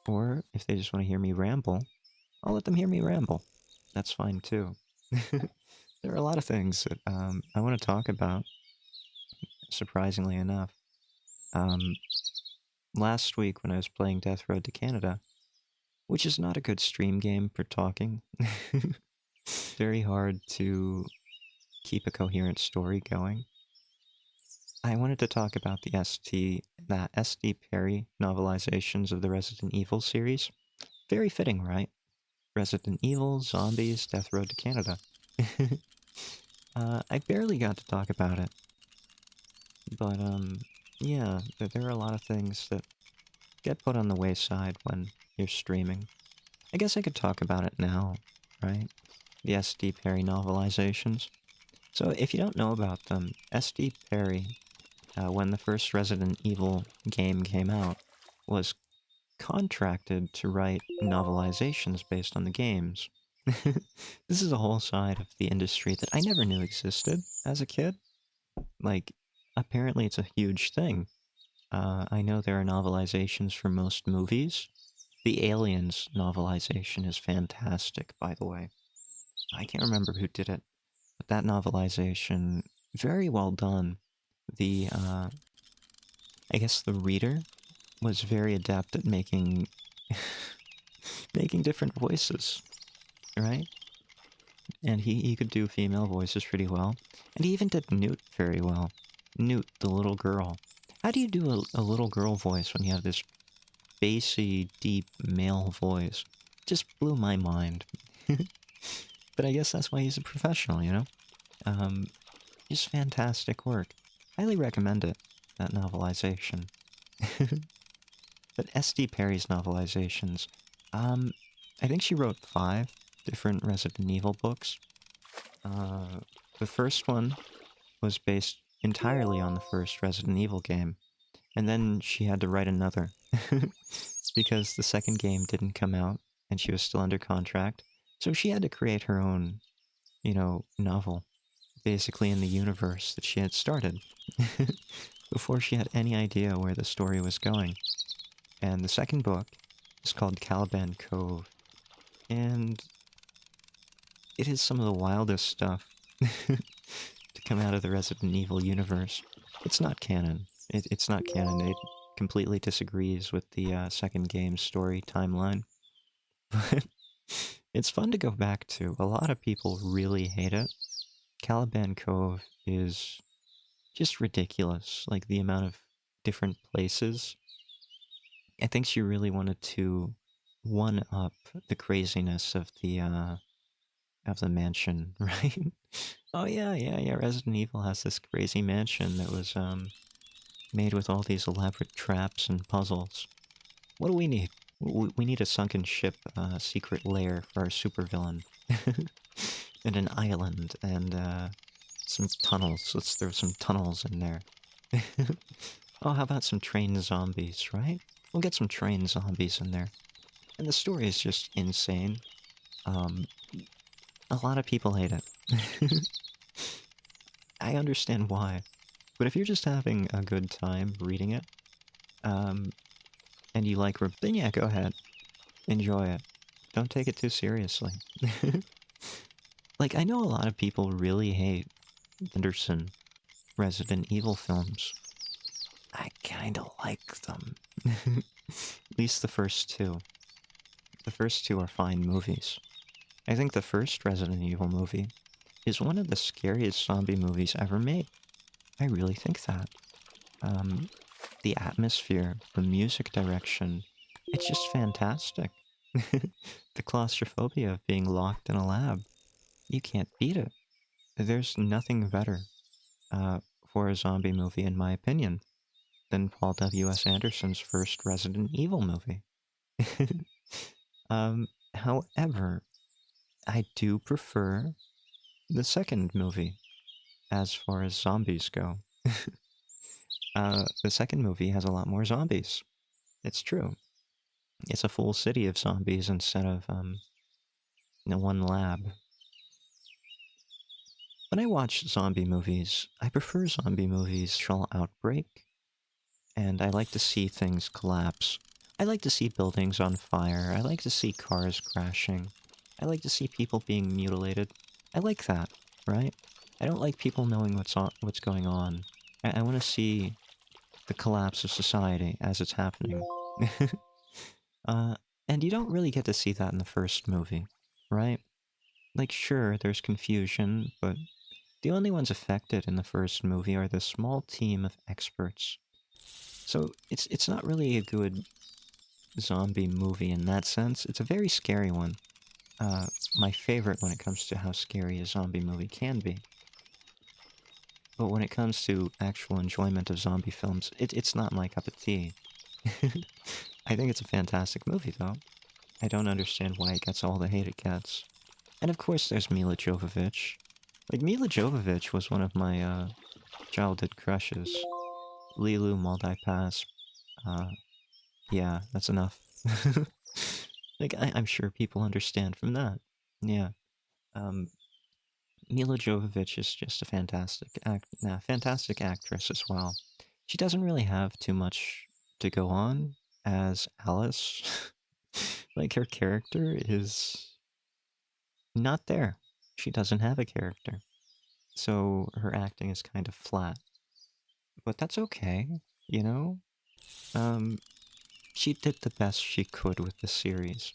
Or if they just want to hear me ramble, I'll let them hear me ramble. That's fine too. There are a lot of things that I want to talk about, surprisingly enough. Um, Last week when I was playing Death Road to Canada, which is not a good stream game for talking, very hard to keep a coherent story going. I wanted to talk about the S.D. Perry novelizations of the Resident Evil series. Very fitting, right? Resident Evil, zombies, Death Road to Canada. I barely got to talk about it. But, yeah, there are a lot of things that get put on the wayside when you're streaming. I guess I could talk about it now, right? The S.D. Perry novelizations. So, if you don't know about them, S.D. Perry, when the first Resident Evil game came out, was contracted to write novelizations based on the games. This is a whole side of the industry that I never knew existed as a kid. Like, apparently it's a huge thing. I know there are novelizations for most movies. The Aliens novelization is fantastic, by the way. I can't remember who did it, but that novelization, very well done. I guess the reader was very adept at making making different voices, right? And he could do female voices pretty well. And he even did Newt very well. Newt, the little girl. How do you do a little girl voice when you have this bassy, deep male voice? just blew my mind. But I guess that's why he's a professional, you know? Just fantastic work. Highly recommend it, that novelization. But S.D. Perry's novelizations, I think she wrote 5 different Resident Evil books. The first one was based entirely on the first Resident Evil game, and then she had to write another. Because the second game didn't come out, and she was still under contract, so she had to create her own, you know, novel, basically in the universe that she had started, before she had any idea where the story was going. And the second book is called Caliban Cove, and it is some of the wildest stuff to come out of the Resident Evil universe. It's not canon. It's not canon. It completely disagrees with the second game's story timeline. But it's fun to go back to. A lot of people really hate it. Caliban Cove is just ridiculous. Like, the amount of different places. I think she really wanted to one-up the craziness of the mansion, right? Oh yeah. Resident Evil has this crazy mansion that was made with all these elaborate traps and puzzles. What do we need? We need a sunken ship, secret lair for our supervillain. And an island, and some tunnels. Let's throw some tunnels in there. Oh, how about some train zombies, right? We'll get some train zombies in there. And the story is just insane. A lot of people hate it. I understand why. But if you're just having a good time reading it, and you like, then yeah, go ahead. Enjoy it. Don't take it too seriously. Like, I know a lot of people really hate Anderson Resident Evil films. I kinda like them. At least the first 2. The first 2 are fine movies. I think the first Resident Evil movie is one of the scariest zombie movies ever made. I really think that. The atmosphere, the music direction, it's just fantastic. The claustrophobia of being locked in a lab. You can't beat it. There's nothing better for a zombie movie, in my opinion, than Paul W.S. Anderson's first Resident Evil movie. However, I do prefer the second movie as far as zombies go. The second movie has a lot more zombies. It's true. It's a full city of zombies instead of one lab. When I watch zombie movies, I prefer zombie movies shall outbreak, and I like to see things collapse. I like to see buildings on fire. I like to see cars crashing. I like to see people being mutilated. I like that, right? I don't like people knowing what's going on. I want to see the collapse of society as it's happening. And you don't really get to see that in the first movie, right? Like, sure, there's confusion, but the only ones affected in the first movie are the small team of experts. So it's not really a good zombie movie in that sense. It's a very scary one. My favorite when it comes to how scary a zombie movie can be. But when it comes to actual enjoyment of zombie films, it's not my cup of tea. I think it's a fantastic movie, though. I don't understand why it gets all the hate it gets. And of course there's Mila Jovovich. Like, Mila Jovovich was one of my childhood crushes. Lilu Multipass. Yeah, that's enough. Like, I'm sure people understand from that. Yeah. Mila Jovovich is just a fantastic actress as well. She doesn't really have too much to go on as Alice. Like, her character is not there. She doesn't have a character. So her acting is kind of flat. But that's okay, you know? She did the best she could with the series.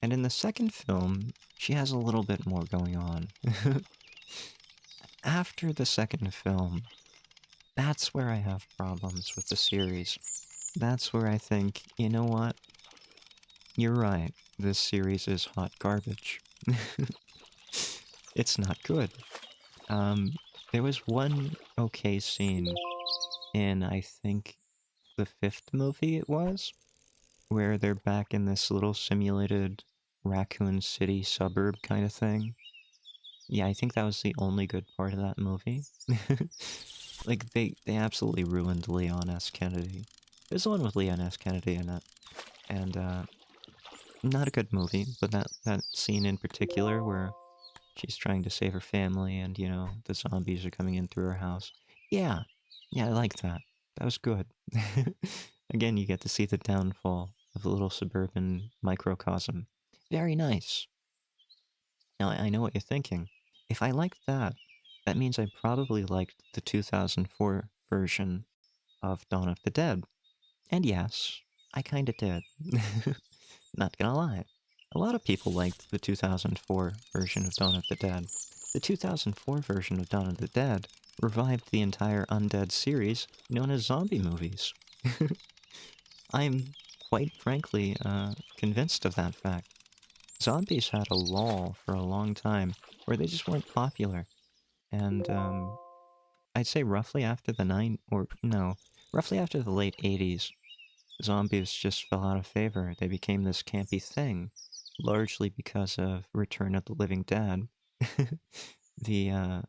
And in the second film, she has a little bit more going on. After the second film, that's where I have problems with the series. That's where I think, you know what? You're right. this series is hot garbage. It's not good. There was one okay scene in, I think, the 5th movie it was, where they're back in this little simulated Raccoon City suburb kind of thing. Yeah, I think that was the only good part of that movie. Like, they absolutely ruined Leon S. Kennedy. There's the one with Leon S. Kennedy in it. And, not a good movie, but that scene in particular where she's trying to save her family and, you know, the zombies are coming in through her house. Yeah, yeah, I like that. That was good. Again, you get to see the downfall of the little suburban microcosm. Very nice. Now, I know what you're thinking. If I liked that, that means I probably liked the 2004 version of Dawn of the Dead. And yes, I kinda did. Not gonna lie. A lot of people liked the 2004 version of Dawn of the Dead. The 2004 version of Dawn of the Dead revived the entire undead series known as zombie movies. I'm quite frankly convinced of that fact. Zombies had a lull for a long time where they just weren't popular. And I'd say roughly after the roughly after the late 80s, zombies just fell out of favor. They became this campy thing, largely because of Return of the Living Dead, the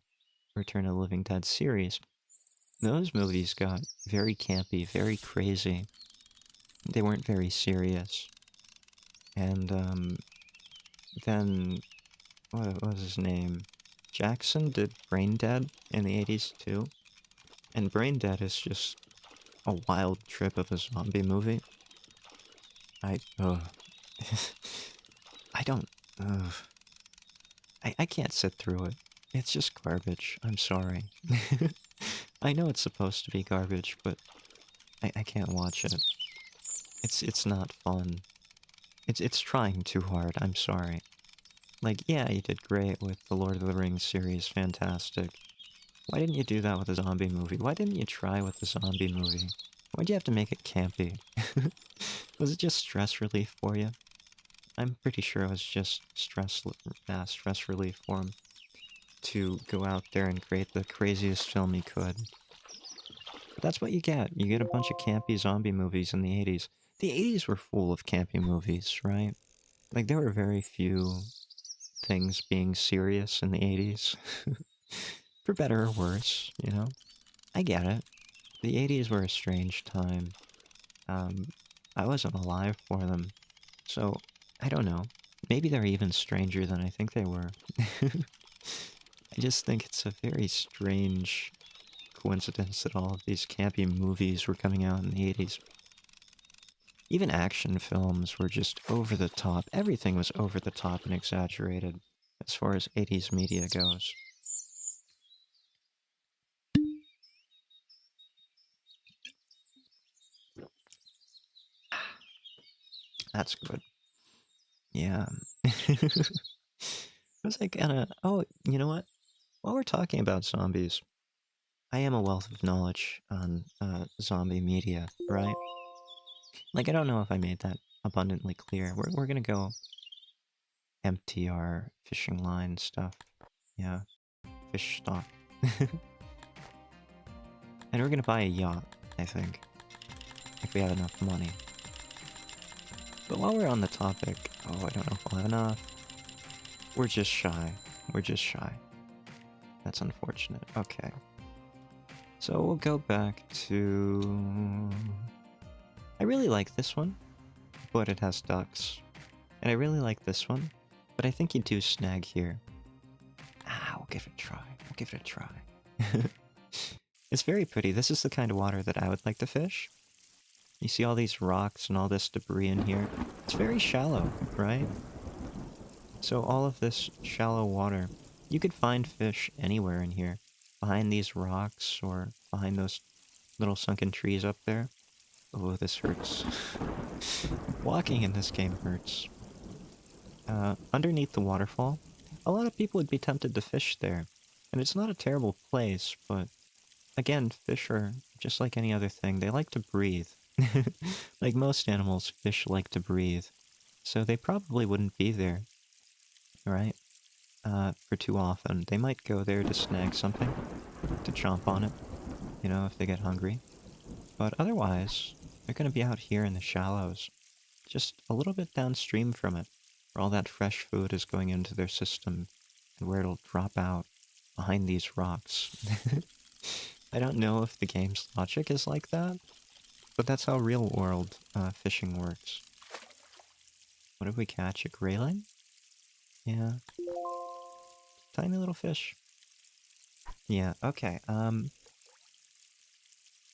Return of the Living Dead series. Those movies got very campy, very crazy. They weren't very serious. And then, what was his name? Jackson did Brain Dead in the 80s too. And Brain Dead is just a wild trip of a zombie movie. I don't, I can't sit through it. It's just garbage. I'm sorry. I know it's supposed to be garbage, but I can't watch it. It's not fun. It's trying too hard, I'm sorry. Like, yeah, you did great with the Lord of the Rings series, fantastic. Why didn't you do that with a zombie movie? Why didn't you try with the zombie movie? Why'd you have to make it campy? Was it just stress relief for you? I'm pretty sure it was just stress relief for him to go out there and create the craziest film he could. But that's what you get. You get a bunch of campy zombie movies in the 80s. The 80s were full of campy movies, right? Like, there were very few things being serious in the 80s. For better or worse, you know? I get it. The 80s were a strange time. I wasn't alive for them. So, I don't know. Maybe they're even stranger than I think they were. I just think it's a very strange coincidence that all of these campy movies were coming out in the 80s. Even action films were just over the top. Everything was over the top and exaggerated as far as 80s media goes. That's good. Yeah. I was like, oh, you know what? While we're talking about zombies, I am a wealth of knowledge on zombie media, right? Like, I don't know if I made that abundantly clear. We're gonna go MTR fishing line stuff. Yeah, fish stock. And we're gonna buy a yacht, I think. If we have enough money. But while we're on the topic, oh, I don't know if we'll have enough. We're just shy. We're just shy. That's unfortunate. Okay. So we'll go back to... I really like this one, but it has ducks. And I really like this one, but I think you do snag here. Ah, we'll give it a try. We'll give it a try. It's very pretty. This is the kind of water that I would like to fish. You see all these rocks and all this debris in here? It's very shallow, right? So all of this shallow water, you could find fish anywhere in here. Behind these rocks or behind those little sunken trees up there. Oh, this hurts. Walking in this game hurts. Underneath the waterfall, a lot of people would be tempted to fish there. And it's not a terrible place, but again, fish are just like any other thing. They like to breathe. Like most animals, fish like to breathe. So they probably wouldn't be there, right? For too often. They might go there to snag something, to chomp on it, you know, if they get hungry. But otherwise, they're going to be out here in the shallows, just a little bit downstream from it, where all that fresh food is going into their system, and where it'll drop out behind these rocks. I don't know if the game's logic is like that, but that's how real-world fishing works. What did we catch? A grayling? Yeah. Tiny little fish. Yeah, okay.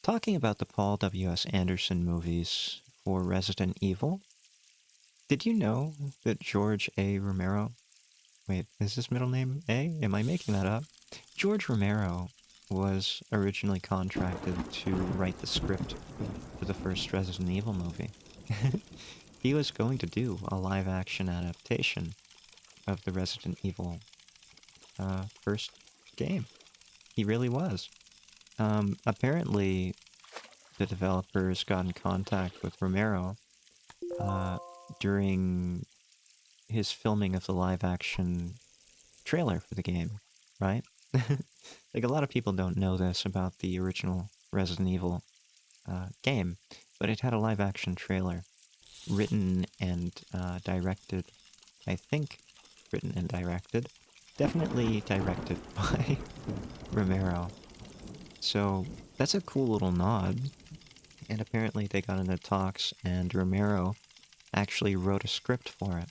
Talking about the Paul W.S. Anderson movies for Resident Evil, did you know that George A. Romero... Wait, is his middle name A? Am I making that up? George Romero was originally contracted to write the script for the first Resident Evil movie. He was going to do a live-action adaptation of the Resident Evil first game. He really was. Apparently, the developers got in contact with Romero during his filming of the live-action trailer for the game, right? Like, a lot of people don't know this about the original Resident Evil game, but it had a live-action trailer written and directed, I think written and directed, definitely directed by Romero. So that's a cool little nod, and apparently they got into talks, and Romero actually wrote a script for it.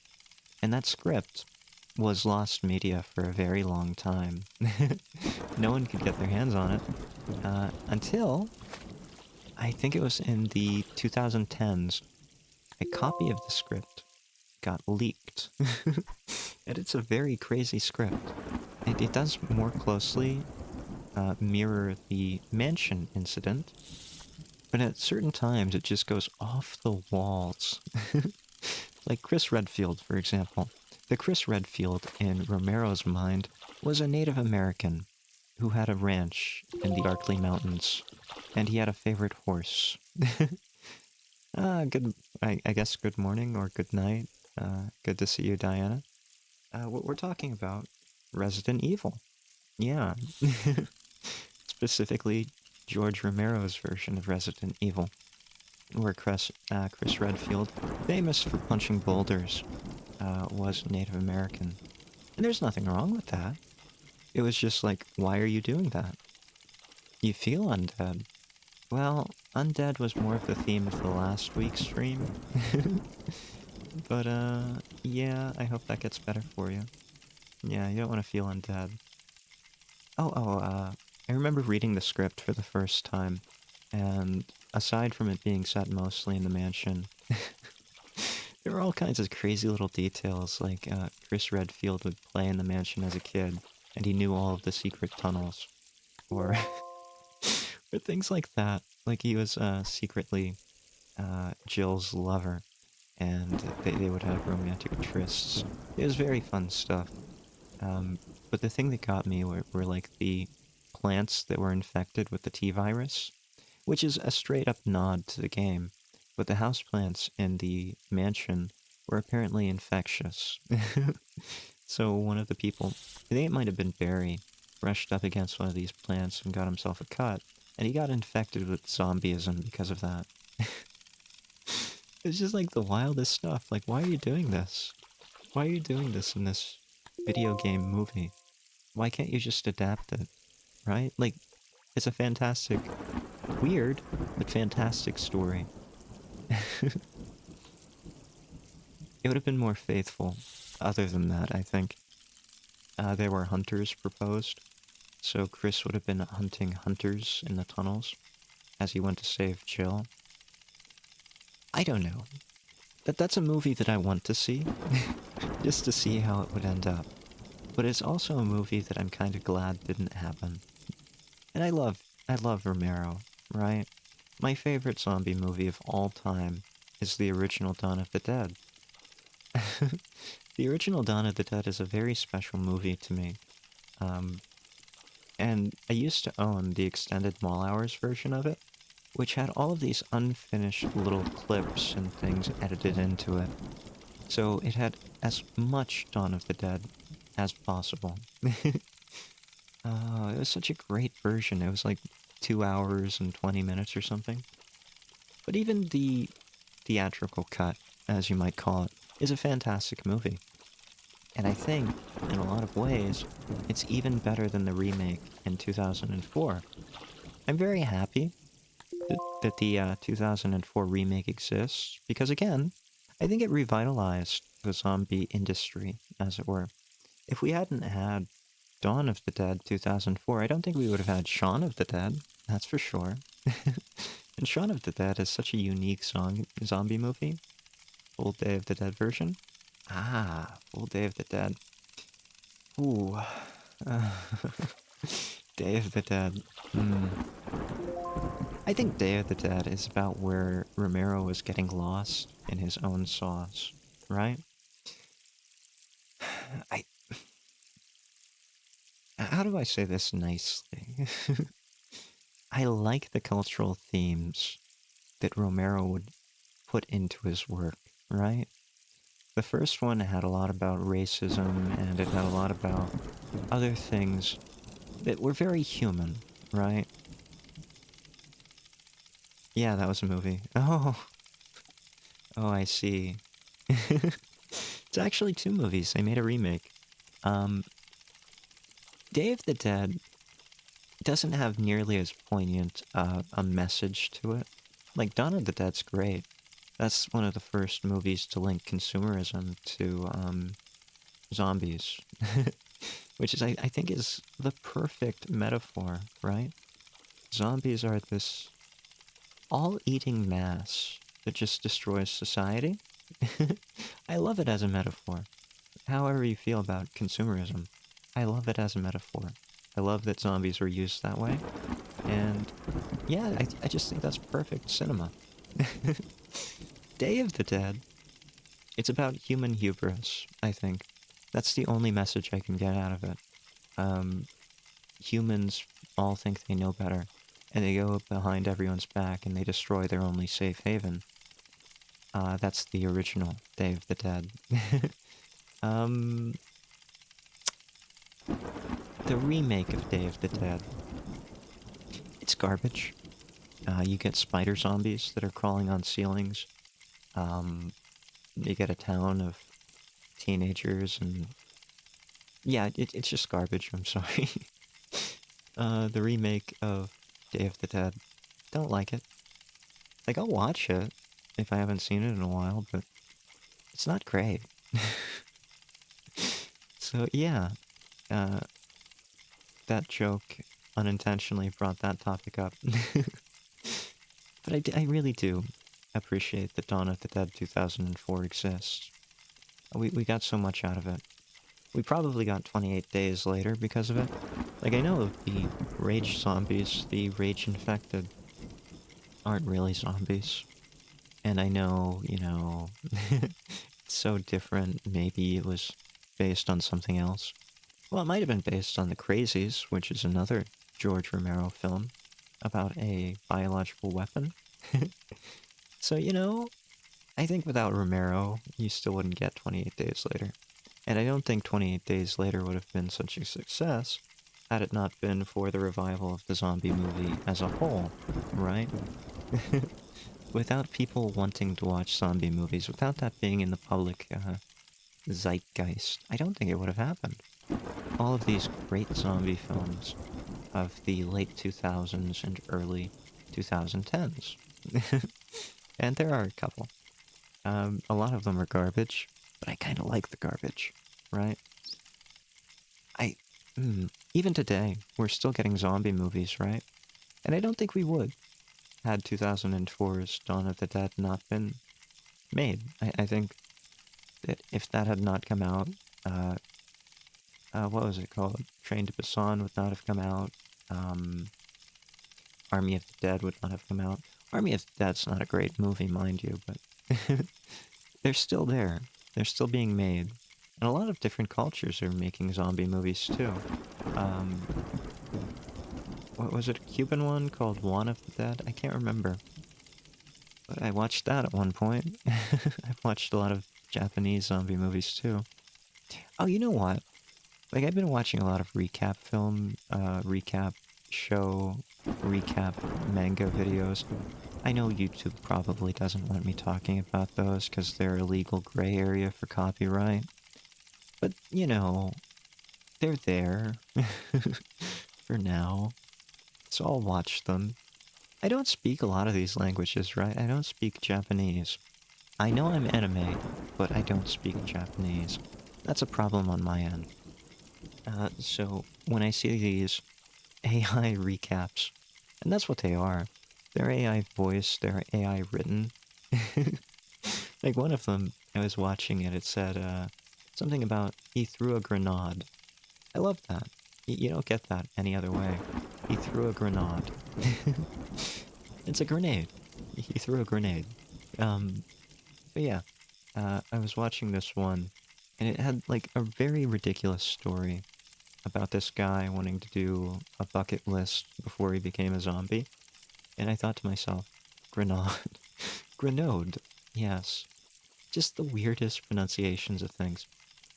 And that script was lost media for a very long time. No one could get their hands on it until, I think it was in the 2010s, a copy of the script got leaked. And it's a very crazy script. It does more closely mirror the mansion incident, but at certain times it just goes off the walls. Like Chris Redfield, for example. The Chris Redfield in Romero's mind was a Native American who had a ranch in the Arklay Mountains, and he had a favorite horse. I guess good morning or good night. Good to see you, Diana. What we're talking about, Resident Evil. Yeah. Specifically, George Romero's version of Resident Evil, where Chris Redfield, famous for punching boulders, was Native American. And there's nothing wrong with that. It was just like, why are you doing that? You feel undead. Well, undead was more of the theme of the last week's stream. But, yeah, I hope that gets better for you. Yeah, you don't want to feel undead. I remember reading the script for the first time, and aside from it being set mostly in the mansion, there were all kinds of crazy little details, like Chris Redfield would play in the mansion as a kid, and he knew all of the secret tunnels, or, or things like that. Like he was secretly Jill's lover, and they would have romantic trysts. It was very fun stuff. But the thing that got me were like the plants that were infected with the T-virus, which is a straight-up nod to the game, but the houseplants in the mansion were apparently infectious. So one of the people, I think it might have been Barry, brushed up against one of these plants and got himself a cut, and he got infected with zombieism because of that. It's just like the wildest stuff. Like, why are you doing this? Why are you doing this in this video game movie? Why can't you just adapt it, right? Like, it's a fantastic, weird, but fantastic story. It would have been more faithful. Other than that, I think. There were hunters proposed, so Chris would have been hunting hunters in the tunnels as he went to save Jill. I don't know. That's a movie that I want to see, just to see how it would end up. But it's also a movie that I'm kind of glad didn't happen. And I love Romero, right? My favorite zombie movie of all time is the original Dawn of the Dead. The original Dawn of the Dead is a very special movie to me. And I used to own the extended Mall Hours version of it, which had all of these unfinished little clips and things edited into it. So it had as much Dawn of the Dead as possible. It was such a great version. It was like 2 hours and 20 minutes or something. But even the theatrical cut, as you might call it, is a fantastic movie. And I think, in a lot of ways, it's even better than the remake in 2004. I'm very happy that the 2004 remake exists, because again, I think it revitalized the zombie industry, as it were. If we hadn't had Dawn of the Dead 2004, I don't think we would have had Shaun of the Dead, that's for sure. And Shaun of the Dead is such a unique zombie movie. Full Day of the Dead version. Ah, Full Day of the Dead. Ooh. Day of the Dead. I think Day of the Dead is about where Romero was getting lost in his own sauce, right? I. How do I say this nicely? I like the cultural themes that Romero would put into his work, right? The first one had a lot about racism, and it had a lot about other things that were very human, right? Yeah, that was a movie. Oh, I see. It's actually 2 movies. They made a remake. Um, Day of the Dead doesn't have nearly as poignant a message to it. Like, Dawn of the Dead's great. That's one of the first movies to link consumerism to zombies. Which is, I think, is the perfect metaphor, right? Zombies are this all-eating mass that just destroys society. I love it as a metaphor. However you feel about consumerism, I love it as a metaphor. I love that zombies are used that way. And yeah, I just think that's perfect cinema. Day of the Dead, it's about human hubris, I think. That's the only message I can get out of it. Humans all think they know better, and they go behind everyone's back and they destroy their only safe haven. That's the original Day of the Dead. The remake of Day of the Dead, it's garbage. You get spider zombies that are crawling on ceilings. You get a town of teenagers, and yeah, it's just garbage. I'm sorry. The remake of Day of the Dead, don't like it. Like, I'll watch it if I haven't seen it in a while, but it's not great. So yeah, that joke unintentionally brought that topic up. But I really do appreciate that Dawn of the Dead 2004 exists. We got so much out of it. We probably got 28 days later because of it. Like, I know the rage zombies, the rage infected, aren't really zombies. And I know, you know, it's so different. Maybe it was based on something else. Well, it might have been based on The Crazies, which is another George Romero film about a biological weapon. So, you know, I think without Romero, you still wouldn't get 28 Days Later. And I don't think 28 Days Later would have been such a success had it not been for the revival of the zombie movie as a whole, right? Without people wanting to watch zombie movies, without that being in the public zeitgeist, I don't think it would have happened. All of these great zombie films of the late 2000s and early 2010s. And there are a couple. A lot of them are garbage, but I kind of like the garbage, right? I, even today, we're still getting zombie movies, right? And I don't think we would, had 2004's Dawn of the Dead not been made. I think that if that had not come out, what was it called? Train to Busan would not have come out. Army of the Dead would not have come out. Army of the Dead's not a great movie, mind you, but they're still there. They're still being made. And a lot of different cultures are making zombie movies too. What was it, a Cuban one called Juan of the Dead? I can't remember. But I watched that at one point. I've watched a lot of Japanese zombie movies too. Oh, you know what? Like, I've been watching a lot of recap film, recap show, recap manga videos. I know YouTube probably doesn't want me talking about those because they're a legal gray area for copyright. But, you know, they're there for now. So I'll watch them. I don't speak a lot of these languages, right? I don't speak Japanese. I know I'm anime, but I don't speak Japanese. That's a problem on my end. So when I see these AI recaps, and that's what they are, they're AI voiced, they're AI written. Like one of them, I was watching it, it said something about he threw a grenade. I love that. You don't get that any other way. He threw a grenade. It's a grenade. He threw a grenade. But yeah, I was watching this one, and it had like a very ridiculous story about this guy wanting to do a bucket list before he became a zombie. And I thought to myself, grenade. Grenade. Yes. Just the weirdest pronunciations of things.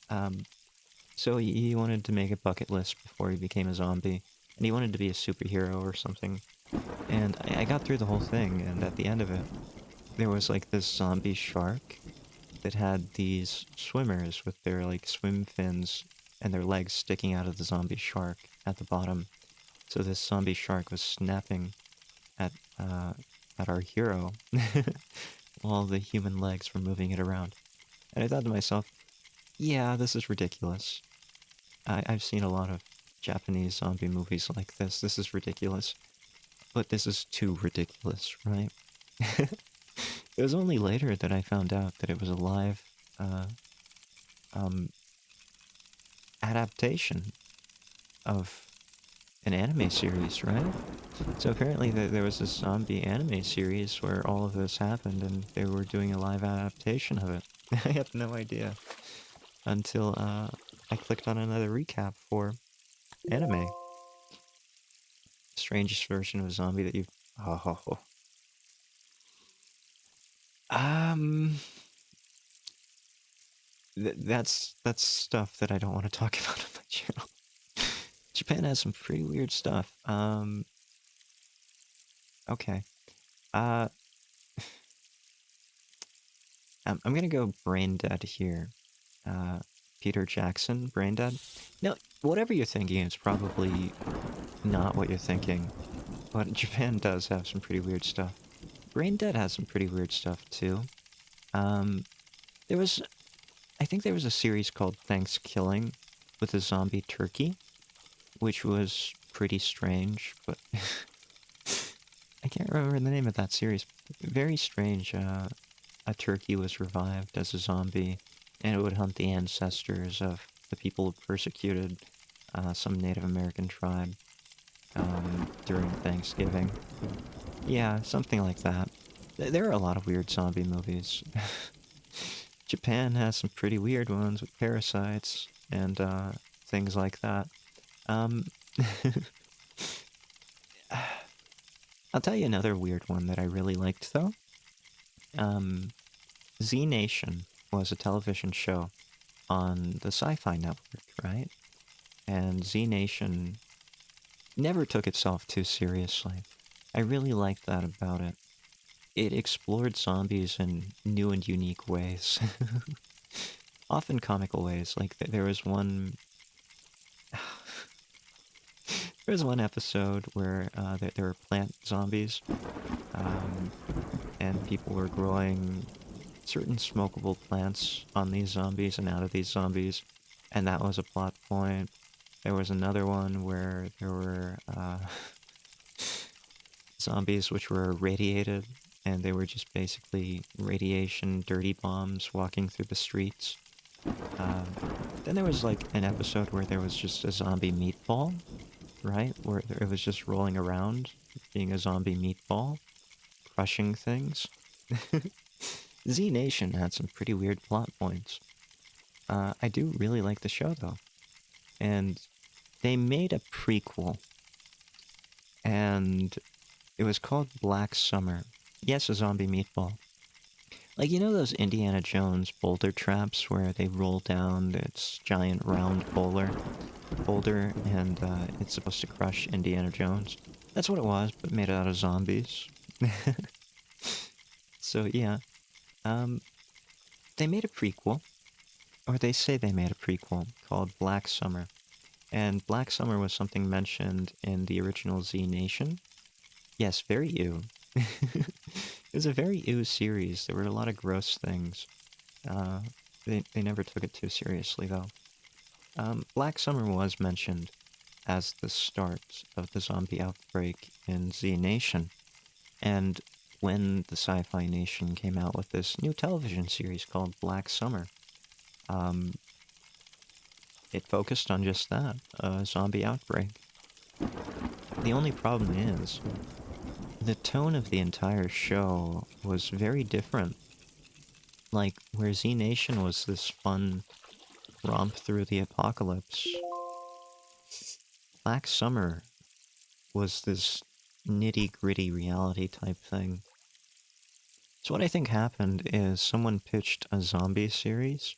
Um, so he wanted to make a bucket list before he became a zombie, and he wanted to be a superhero or something. And I got through the whole thing, and at the end of it, there was like this zombie shark that had these swimmers with their like swim fins and their legs sticking out of the zombie shark at the bottom. So this zombie shark was snapping at uh, at our hero while the human legs were moving it around. And I thought to myself, yeah, this is ridiculous. I've seen a lot of Japanese zombie movies like this. This is ridiculous. But this is too ridiculous, right? It was only later that I found out that it was a live uh, um, adaptation of an anime series, right? So apparently there was this zombie anime series where all of this happened and they were doing a live adaptation of it. I had no idea until I clicked on another recap for anime. Strangest version of a zombie that you've... Oh. Um... That's stuff that I don't want to talk about on my channel. Japan has some pretty weird stuff. Okay. Uh, I'm gonna go brain dead here. Peter Jackson, brain dead. No, whatever you're thinking is probably not what you're thinking. But Japan does have some pretty weird stuff. Brain dead has some pretty weird stuff too. Um, there was, I think there was a series called Thanksgiving with a zombie turkey, which was pretty strange, but I can't remember the name of that series. Very strange. A turkey was revived as a zombie, and it would hunt the ancestors of the people who persecuted some Native American tribe during Thanksgiving. Yeah, something like that. There are a lot of weird zombie movies. Japan has some pretty weird ones with parasites and things like that. Um, I'll tell you another weird one that I really liked, though. Z Nation was a television show on the Sci-Fi Network, right? And Z Nation never took itself too seriously. I really liked that about it. It explored zombies in new and unique ways. Often comical ways. Like, there was one... there was one episode where there were plant zombies, and people were growing certain smokable plants on these zombies and out of these zombies, and that was a plot point. There was another one where there were zombies which were irradiated, and they were just basically radiation dirty bombs walking through the streets. Then there was like an episode where there was just a zombie meatball, right? Where it was just rolling around, being a zombie meatball, crushing things. Z Nation had some pretty weird plot points. I do really like the show, though. And they made a prequel, and it was called Black Summer. Yes, a zombie meatball. Like, you know those Indiana Jones boulder traps where they roll down this giant round boulder and it's supposed to crush Indiana Jones? That's what it was, but made out of zombies. So yeah, um, they made a prequel, or they say they made a prequel called Black Summer. And Black Summer was something mentioned in the original Z Nation. Yes, very ew. It was a very ew series. There were a lot of gross things. Uh, they never took it too seriously, though. Black Summer was mentioned as the start of the zombie outbreak in Z Nation. And when the Sci-Fi Nation came out with this new television series called Black Summer, um, it focused on just that, a zombie outbreak. The only problem is, the tone of the entire show was very different. Like, where Z Nation was this fun romp through the apocalypse, Black Summer was this nitty-gritty reality type thing. So what I think happened is someone pitched a zombie series,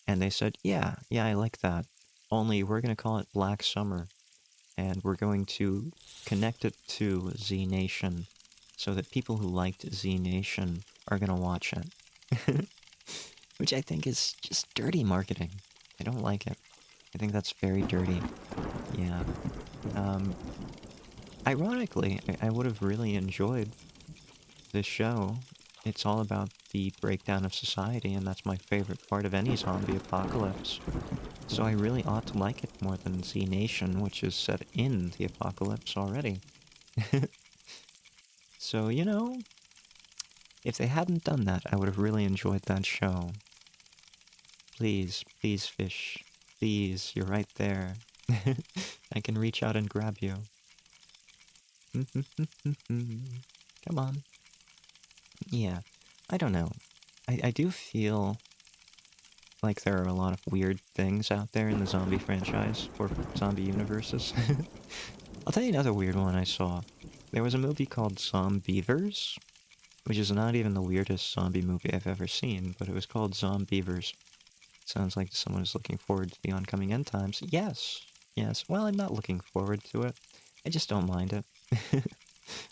and they said, yeah, I like that. Only we're going to call it Black Summer, and we're going to connect it to Z Nation, so that people who liked Z Nation are going to watch it. Which I think is just dirty marketing. I don't like it. I think that's very dirty. Yeah. Um, Ironically, I would have really enjoyed this show. It's all about the breakdown of society, and that's my favorite part of any zombie apocalypse. So I really ought to like it more than Z Nation, which is set in the apocalypse already. So, you know, if they hadn't done that, I would have really enjoyed that show. Please, please, fish. Please, you're right there. I can reach out and grab you. Come on. Yeah, I don't know. I do feel like there are a lot of weird things out there in the zombie franchise, or zombie universes. I'll tell you another weird one I saw. There was a movie called Zombievers, which is not even the weirdest zombie movie I've ever seen, but it was called Zombievers. Sounds like someone is looking forward to the oncoming end times. Yes, yes. Well, I'm not looking forward to it. I just don't mind it.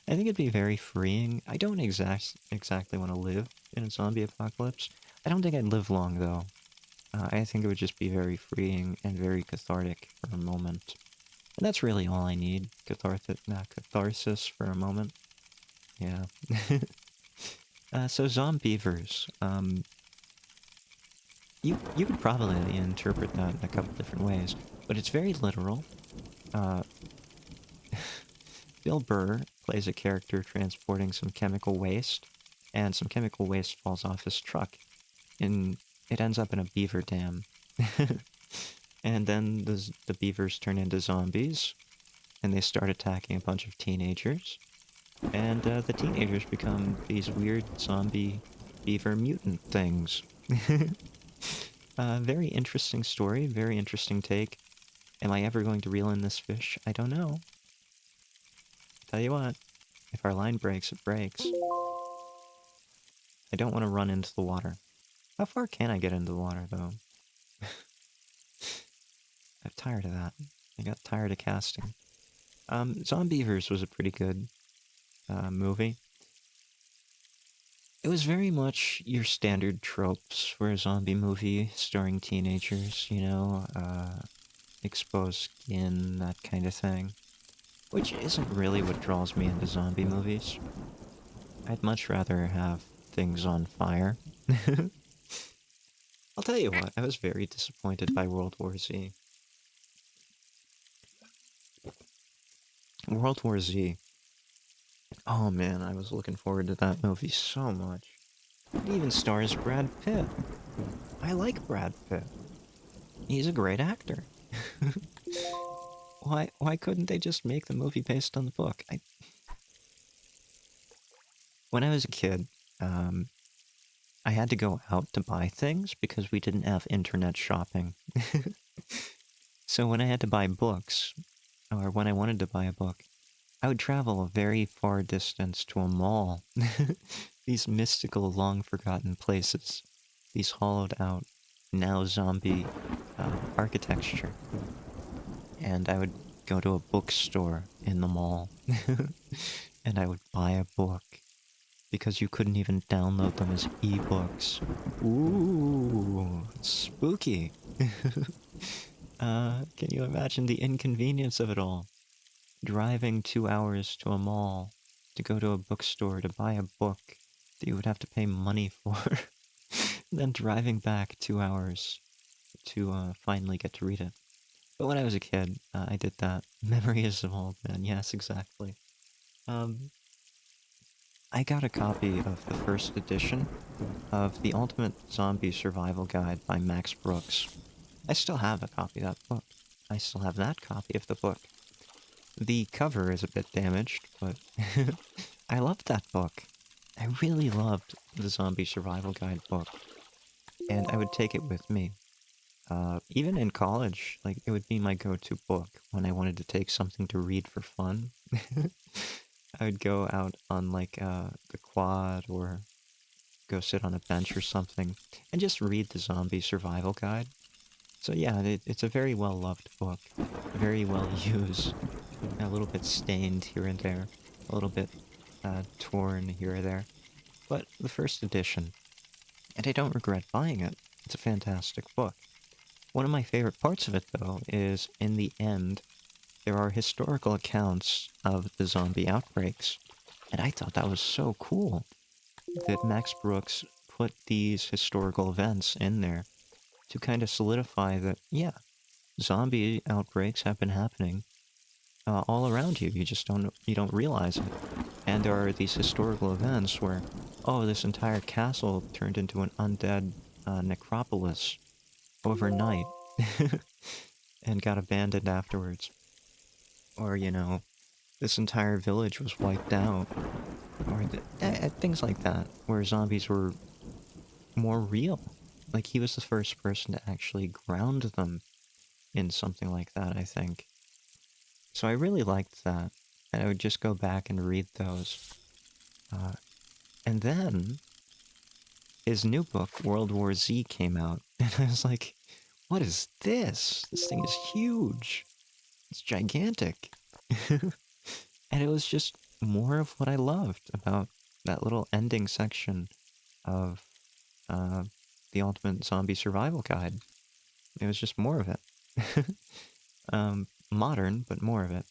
I think it'd be very freeing. I don't exactly want to live in a zombie apocalypse. I don't think I'd live long, though. I think it would just be very freeing and very cathartic for a moment. And that's really all I need. Catharsis for a moment. Yeah. So Zombievers. You could probably interpret that in a couple different ways, but it's very literal. Uh, Bill Burr plays a character transporting some chemical waste, and some chemical waste falls off his truck, and it ends up in a beaver dam. And then the beavers turn into zombies, and they start attacking a bunch of teenagers, and the teenagers become these weird zombie beaver mutant things. Very interesting story, very interesting take. Am I ever going to reel in this fish? I don't know. Tell you what, if our line breaks, it breaks. I don't want to run into the water. How far can I get into the water, though? I'm tired of that. I got tired of casting. Zombievers was a pretty good movie. It was very much your standard tropes for a zombie movie starring teenagers, you know, exposed skin, that kind of thing. Which isn't really what draws me into zombie movies. I'd much rather have things on fire. I'll tell you what, I was very disappointed by World War Z. World War Z. Oh man, I was looking forward to that movie so much. It even stars Brad Pitt. I like Brad Pitt. He's a great actor. Why couldn't they just make the movie based on the book? When I was a kid, I had to go out to buy things because we didn't have internet shopping. So when I had to buy books, or when I wanted to buy a book, I would travel a very far distance to a mall these mystical, long-forgotten places, these hollowed-out, now zombie architecture. And I would go to a bookstore in the mall, and I would buy a book, because you couldn't even download them as ebooks. Ooh, spooky. Can you imagine the inconvenience of it all? Driving 2 hours to a mall to go to a bookstore to buy a book that you would have to pay money for, and then driving back 2 hours to finally get to read it. But when I was a kid, I did that. Memory is of old man. Yes, exactly. I got a copy of the first edition of The Ultimate Zombie Survival Guide by Max Brooks. I still have a copy of that book. I still have that copy of the book. The cover is a bit damaged, but I loved that book. I really loved the Zombie Survival Guide book. And I would take it with me. Even in college, like, it would be my go-to book when I wanted to take something to read for fun. I would go out on, like, the quad or go sit on a bench or something and just read the Zombie Survival Guide. So yeah, it's a very well-loved book, very well used, a little bit stained here and there, a little bit torn here or there, but the first edition, and I don't regret buying it. It's a fantastic book. One of my favorite parts of it, though, is in the end, there are historical accounts of the zombie outbreaks, and I thought that was so cool that Max Brooks put these historical events in there to kind of solidify that, yeah, zombie outbreaks have been happening all around you. You don't realize it. And there are these historical events where, oh, this entire castle turned into an undead necropolis overnight and got abandoned afterwards. Or, you know, this entire village was wiped out. Or things like that, where zombies were more real. Like, he was the first person to actually ground them in something like that, I think. So I really liked that, and I would just go back and read those. And then, his new book, World War Z, came out, and I was like, what is this? This thing is huge. It's gigantic. And it was just more of what I loved about that little ending section of the Ultimate Zombie Survival Guide. It was just more of it. Modern, but more of it.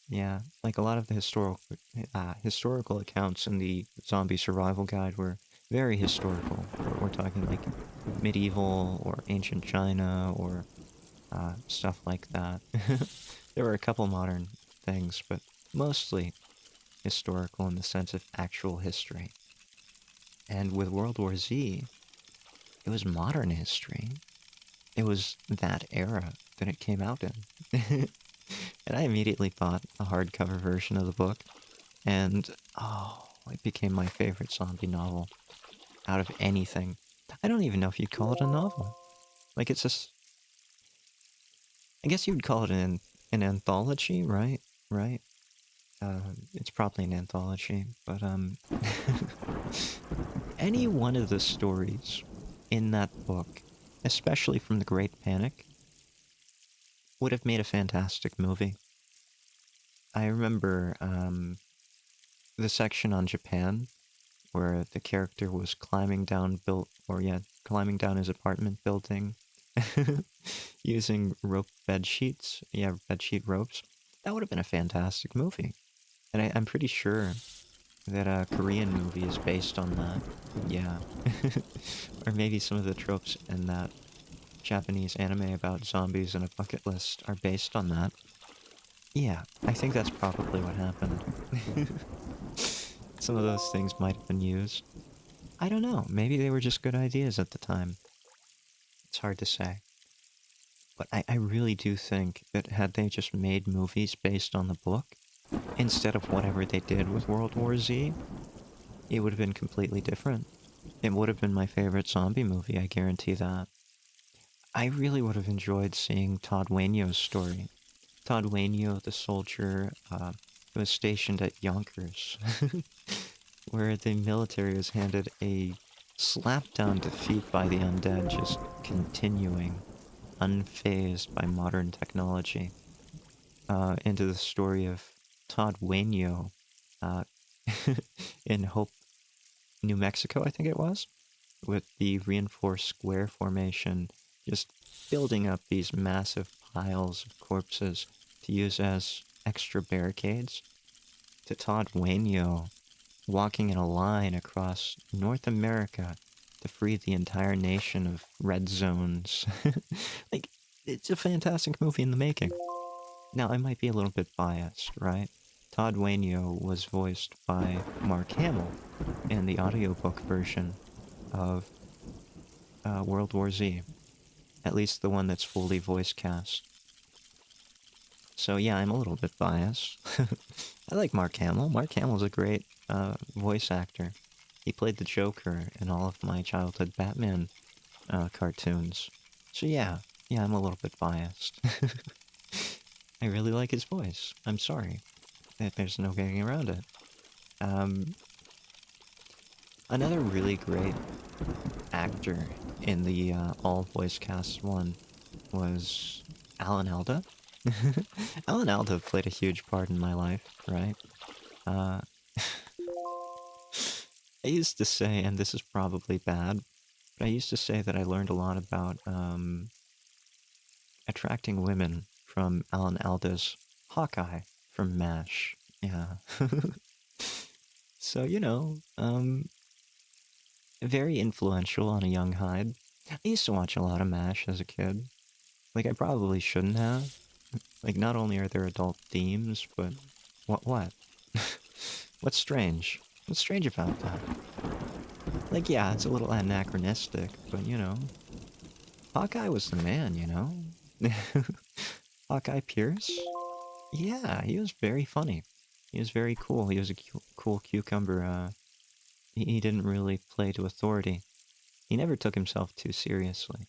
Yeah, like a lot of the historical accounts in the Zombie Survival Guide were very historical. We're talking like medieval or ancient China or stuff like that. There were a couple modern things, but mostly historical in the sense of actual history. And with World War Z, it was modern history. It was that era that it came out in. And I immediately bought a hardcover version of the book, and oh, it became my favorite zombie novel out of anything. I don't even know if you'd call it a novel. Like, it's just... I guess you'd call it an anthology, right? Right? It's probably an anthology, but, any one of the stories in that book, especially from The Great Panic, would have made a fantastic movie. I remember, the section on Japan, where the character was climbing down climbing down his apartment building, using rope bed sheets, bed sheet ropes. That would have been a fantastic movie. And I'm pretty sure that a Korean movie is based on that. Yeah. Or maybe some of the tropes in that Japanese anime about zombies and a bucket list are based on that. Yeah, I think that's probably what happened. Some of those things might have been used. I don't know, maybe they were just good ideas at the time. It's hard to say. But I really do think that had they just made movies based on the book, instead of whatever they did with World War Z, it would have been completely different. It would have been my favorite zombie movie, I guarantee that. I really would have enjoyed seeing Todd Wainio's story. Todd Wainio, the soldier, who was stationed at Yonkers. where the military was handed a slapdown defeat by the undead, just continuing, unfazed by modern technology, into the story of Todd Wainio, uh, in Hope, New Mexico, I think it was, with the reinforced square formation, just building up these massive piles of corpses to use as extra barricades, to Todd Wainio walking in a line across North America to free the entire nation of red zones. Like, it's a fantastic movie in the making. Now, I might be a little bit biased, right? Todd Wainio was voiced by Mark Hamill in the audiobook version of World War Z. At least the one that's fully voice cast. So yeah, I'm a little bit biased. I like Mark Hamill. Mark Hamill's a great voice actor. He played the Joker in all of my childhood Batman cartoons. So yeah, I'm a little bit biased. I really like his voice. I'm sorry. There's no getting around it. Another really great actor in the all voice cast one was Alan Alda. Alan Alda played a huge part in my life, right? Uh, I used to say, and this is probably bad, but I used to say that I learned a lot about attracting women from Alan Alda's Hawkeye from MASH. Yeah. So, very influential on a young Hyde. I used to watch a lot of MASH as a kid. Like, I probably shouldn't have. Like, not only are there adult themes, but what? What's strange? What's strange about that? Like, yeah, it's a little anachronistic, but Hawkeye was the man, Hawkeye Pierce? Yeah, he was very funny. He was very cool. He was a cool cucumber. He didn't really play to authority. He never took himself too seriously.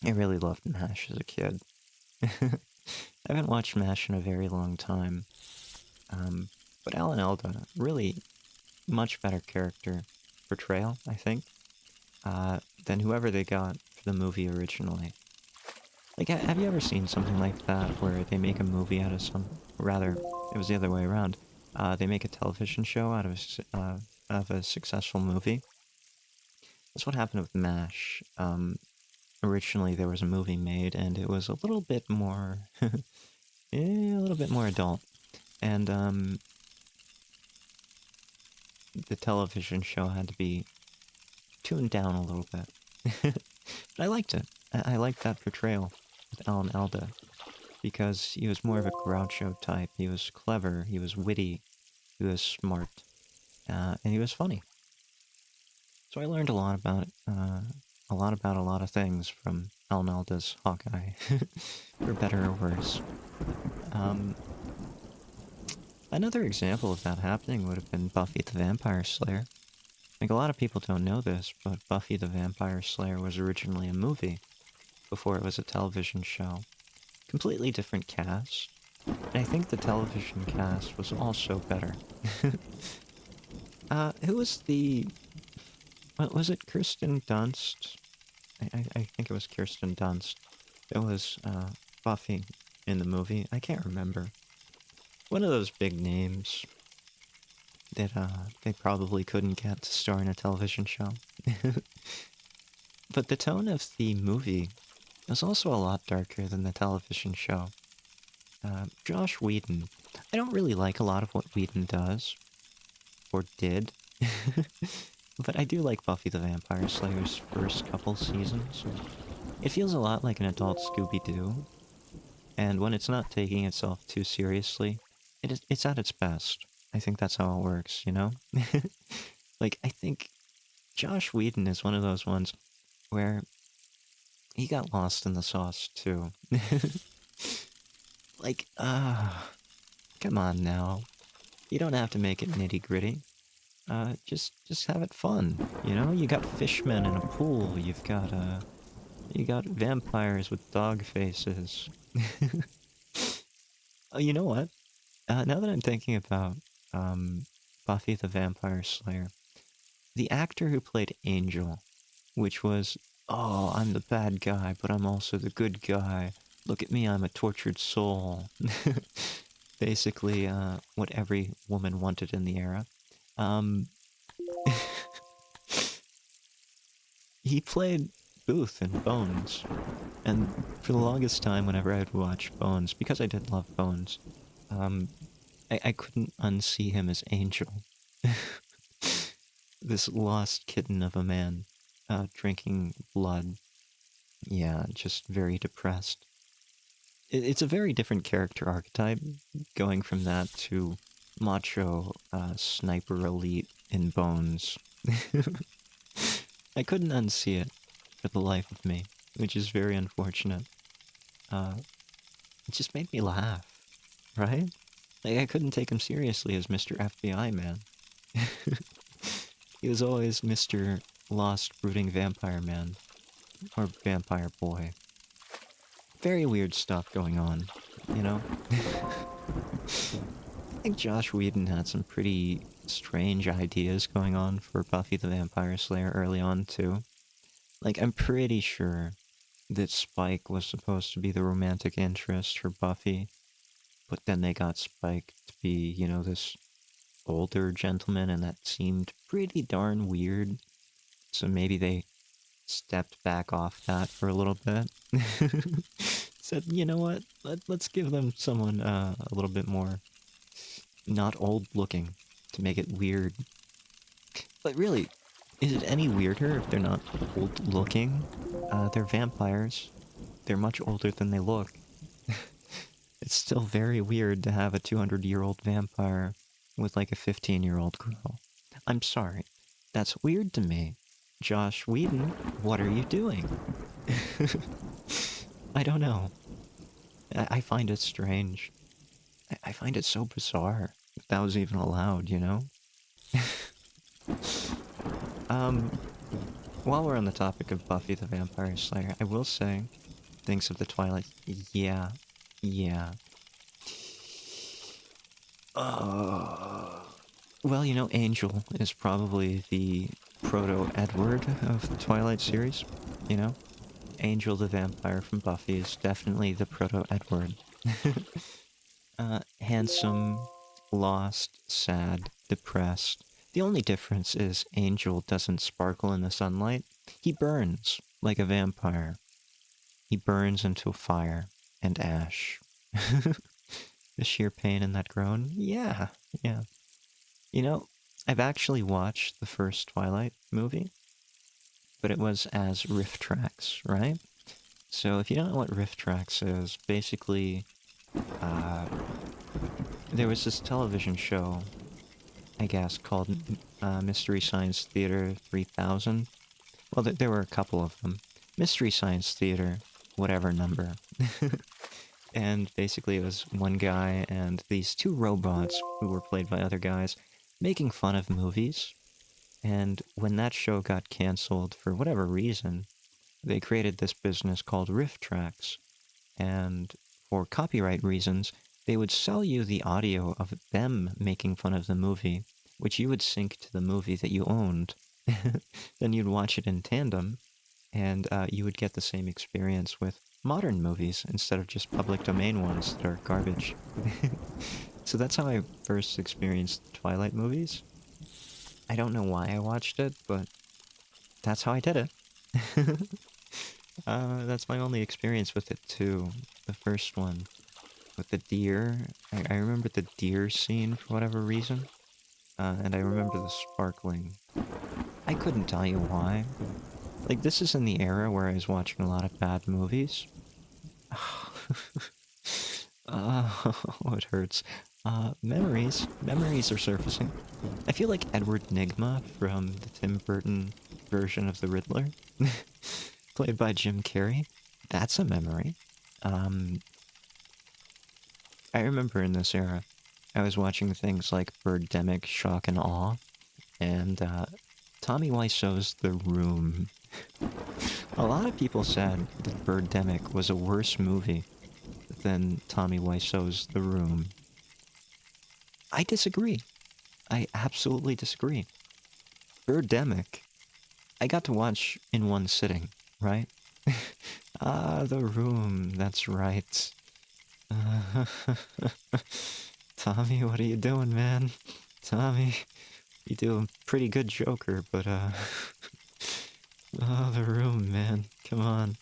I really loved MASH as a kid. I haven't watched MASH in a very long time. But Alan Alda, really much better character portrayal, I think, than whoever they got for the movie originally. Like, have you ever seen something like that, where they make a movie out of rather, it was the other way around. They make a television show out of a successful movie? That's what happened with MASH. Originally there was a movie made, and it was a little bit more, a little bit more adult. And, the television show had to be tuned down a little bit. But I liked it. I liked that portrayal with Alan Alda, because he was more of a Groucho type. He was clever, he was witty, he was smart, and he was funny. So I learned a lot about a lot of things from Alan Alda's Hawkeye, for better or worse. Another example of that happening would have been Buffy the Vampire Slayer. Like, a lot of people don't know this, but Buffy the Vampire Slayer was originally a movie before it was a television show. Completely different cast. And I think the television cast was also better. Who was the... What was it? Kirsten Dunst? I think it was Kirsten Dunst. It was, Buffy in the movie. I can't remember. One of those big names that, they probably couldn't get to star in a television show. But the tone of the movie was also a lot darker than the television show. Josh Whedon. I don't really like a lot of what Whedon does. Or did. But I do like Buffy the Vampire Slayer's first couple seasons. It feels a lot like an adult Scooby-Doo. And when it's not taking itself too seriously, it's at its best. I think that's how it works, Like, I think Josh Whedon is one of those ones where he got lost in the sauce, too. Like, come on now. You don't have to make it nitty-gritty. Just have it fun, You got fishmen in a pool, you got vampires with dog faces. Oh, you know what? Now that I'm thinking about, Buffy the Vampire Slayer, the actor who played Angel, which was, oh, I'm the bad guy, but I'm also the good guy. Look at me, I'm a tortured soul. Basically, what every woman wanted in the era. He played Booth in Bones. And for the longest time, whenever I'd watch Bones, because I did love Bones, I couldn't unsee him as Angel. This lost kitten of a man, drinking blood. Yeah, just very depressed. It's a very different character archetype, going from that to macho sniper elite in Bones. I couldn't unsee it for the life of me, which is very unfortunate. It just made me laugh, right? Like, I couldn't take him seriously as Mr. FBI Man. He was always Mr. Lost Brooding Vampire Man. Or Vampire Boy. Very weird stuff going on, you know? I think Josh Whedon had some pretty strange ideas going on for Buffy the Vampire Slayer early on, too. Like, I'm pretty sure that Spike was supposed to be the romantic interest for Buffy, but then they got Spike to be, you know, this older gentleman, and that seemed pretty darn weird. So maybe they stepped back off that for a little bit. Said, you know what? Let's give them someone a little bit more not old looking to make it weird. But really, is it any weirder if they're not old looking? They're vampires. They're much older than they look. It's still very weird to have a 200-year-old vampire with like a 15-year-old girl. I'm sorry. That's weird to me. Josh Whedon, what are you doing? I don't know. I find it strange. I find it so bizarre that was even allowed, you know? While we're on the topic of Buffy the Vampire Slayer, I will say, things of the Twilight, yeah. Well, you know, Angel is probably the proto-Edward of the Twilight series, you know? Angel the vampire from Buffy is definitely the proto-Edward. Handsome, lost, sad, depressed. The only difference is Angel doesn't sparkle in the sunlight. He burns like a vampire. He burns into fire and ash. The sheer pain in that groan? Yeah. You know, I've actually watched the first Twilight movie, but it was as riff tracks, right? So if you don't know what riff tracks is, basically, there was this television show, I guess, called Mystery Science Theater 3000. Well, there were a couple of them. Mystery Science Theater, whatever number. And basically it was one guy and these two robots who were played by other guys making fun of movies. And when that show got cancelled for whatever reason, they created this business called Riff Tracks. And for copyright reasons, they would sell you the audio of them making fun of the movie, which you would sync to the movie that you owned. Then you'd watch it in tandem, and you would get the same experience with modern movies instead of just public domain ones that are garbage. So that's how I first experienced the Twilight movies. I don't know why I watched it, but that's how I did it. That's my only experience with it too. The first one with the deer. I remember the deer scene for whatever reason. And I remember the sparkling. I couldn't tell you why. Like, this is in the era where I was watching a lot of bad movies. Oh, it hurts. Memories are surfacing. I feel like Edward Nygma from the Tim Burton version of the Riddler, played by Jim Carrey. That's a memory. I remember in this era, I was watching things like Birdemic, Shock and Awe, and Tommy Wiseau's The Room. A lot of people said that Birdemic was a worse movie than Tommy Wiseau's The Room. I disagree. I absolutely disagree. Birdemic, I got to watch in one sitting, right? Ah, The Room, that's right. Tommy, what are you doing, man? Tommy, you do a pretty good Joker, but, oh, The Room, man. Come on.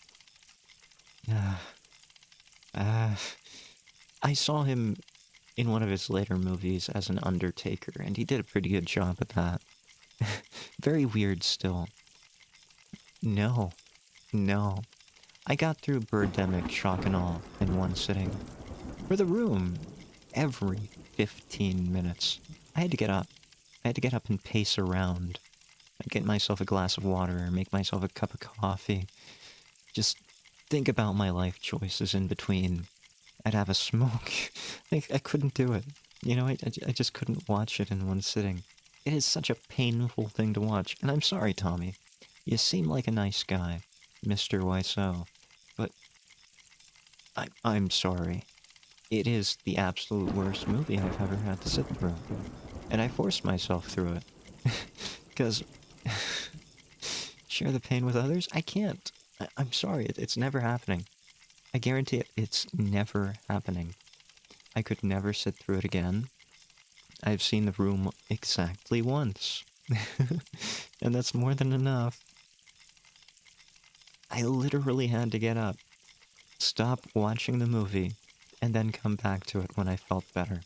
Uh, I saw him in one of his later movies as an Undertaker, and he did a pretty good job at that. Very weird still. No. No. I got through Birdemic shock and awe in one sitting. For The Room, every 15 minutes, I had to get up. I had to get up and pace around. I'd get myself a glass of water, make myself a cup of coffee. Just think about my life choices in between. I'd have a smoke. I couldn't do it. You know, I just couldn't watch it in one sitting. It is such a painful thing to watch. And I'm sorry, Tommy. You seem like a nice guy, Mr. Wiseau. But I'm sorry. It is the absolute worst movie I've ever had to sit through. And I forced myself through it. Because share the pain with others? I can't. I'm sorry, it's never happening. I guarantee it, it's never happening. I could never sit through it again. I've seen The Room exactly once. And that's more than enough. I literally had to get up, stop watching the movie, and then come back to it when I felt better.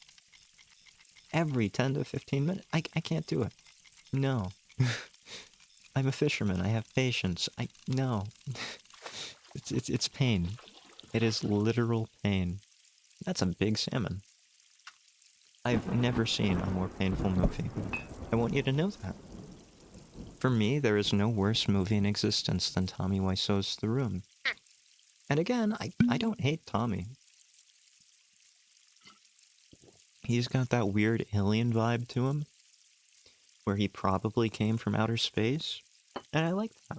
Every 10 to 15 minutes. I can't do it. No. I'm a fisherman. I have patience. No. It's pain. It is literal pain. That's a big salmon. I've never seen a more painful movie. I want you to know that. For me, there is no worse movie in existence than Tommy Wiseau's The Room. And again, I don't hate Tommy. He's got that weird alien vibe to him, where he probably came from outer space, and I like that.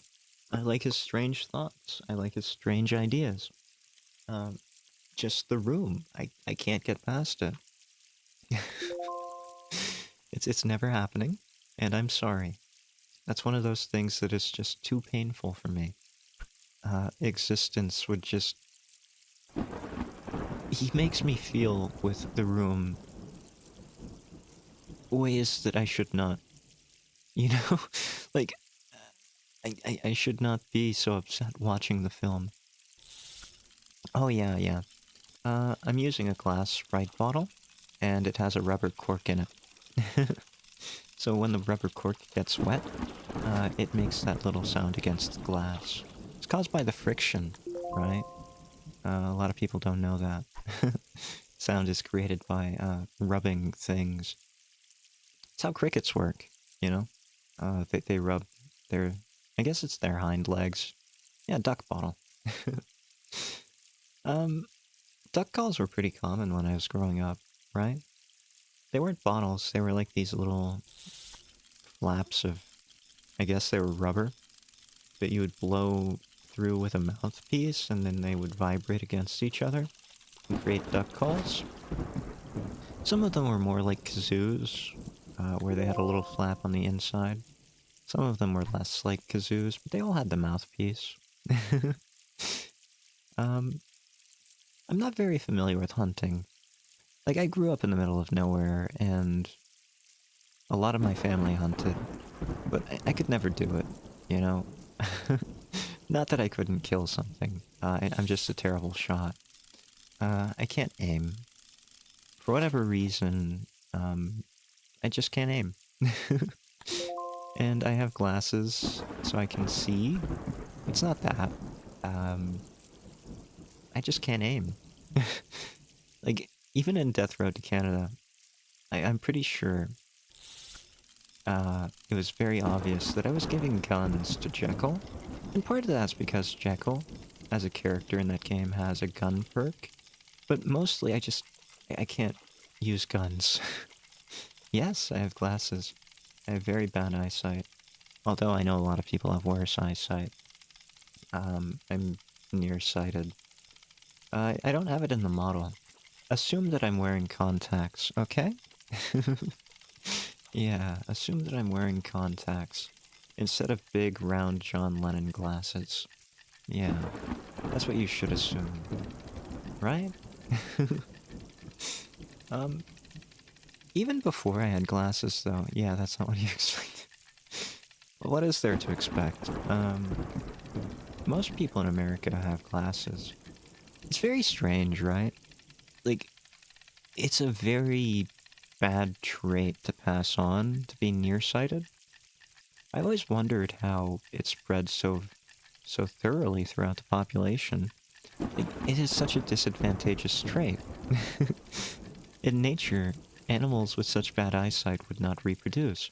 I like his strange thoughts. I like his strange ideas. Just The Room. I can't get past it. It's never happening, and I'm sorry. That's one of those things that is just too painful for me. Existence would just... He makes me feel with The Room ways that I should not. You know? Like, I should not be so upset watching the film. Oh yeah, yeah. I'm using a glass Sprite bottle, and it has a rubber cork in it. So when the rubber cork gets wet, it makes that little sound against the glass. It's caused by the friction, right? A lot of people don't know that. Sound is created by rubbing things. It's how crickets work, you know? They rub their... I guess it's their hind legs. Yeah, duck bottle. Duck calls were pretty common when I was growing up, right? They weren't bottles, they were like these little flaps of... I guess they were rubber that you would blow through with a mouthpiece, and then they would vibrate against each other and create duck calls. Some of them were more like kazoos, where they had a little flap on the inside. Some of them were less like kazoos, but they all had the mouthpiece. I'm not very familiar with hunting. Like, I grew up in the middle of nowhere, and a lot of my family hunted, but I could never do it, you know? Not that I couldn't kill something. I'm just a terrible shot. I can't aim. For whatever reason, I just can't aim. And I have glasses, so I can see. It's not that. I just can't aim. Like, even in Death Road to Canada, I'm pretty sure it was very obvious that I was giving guns to Jekyll. And part of that's because Jekyll, as a character in that game, has a gun perk. But mostly I can't use guns. Yes, I have glasses. I have very bad eyesight. Although I know a lot of people have worse eyesight. I'm nearsighted. I don't have it in the model. Assume that I'm wearing contacts, okay? Yeah, assume that I'm wearing contacts instead of big, round John Lennon glasses. Yeah, that's what you should assume. Right? um, even before I had glasses, though, yeah, that's not what you expect. What is there to expect? Most people in America have glasses. It's very strange, right? Like, it's a very bad trait to pass on, to be nearsighted. I always wondered how it spread so thoroughly throughout the population. Like, it is such a disadvantageous trait. In nature, animals with such bad eyesight would not reproduce,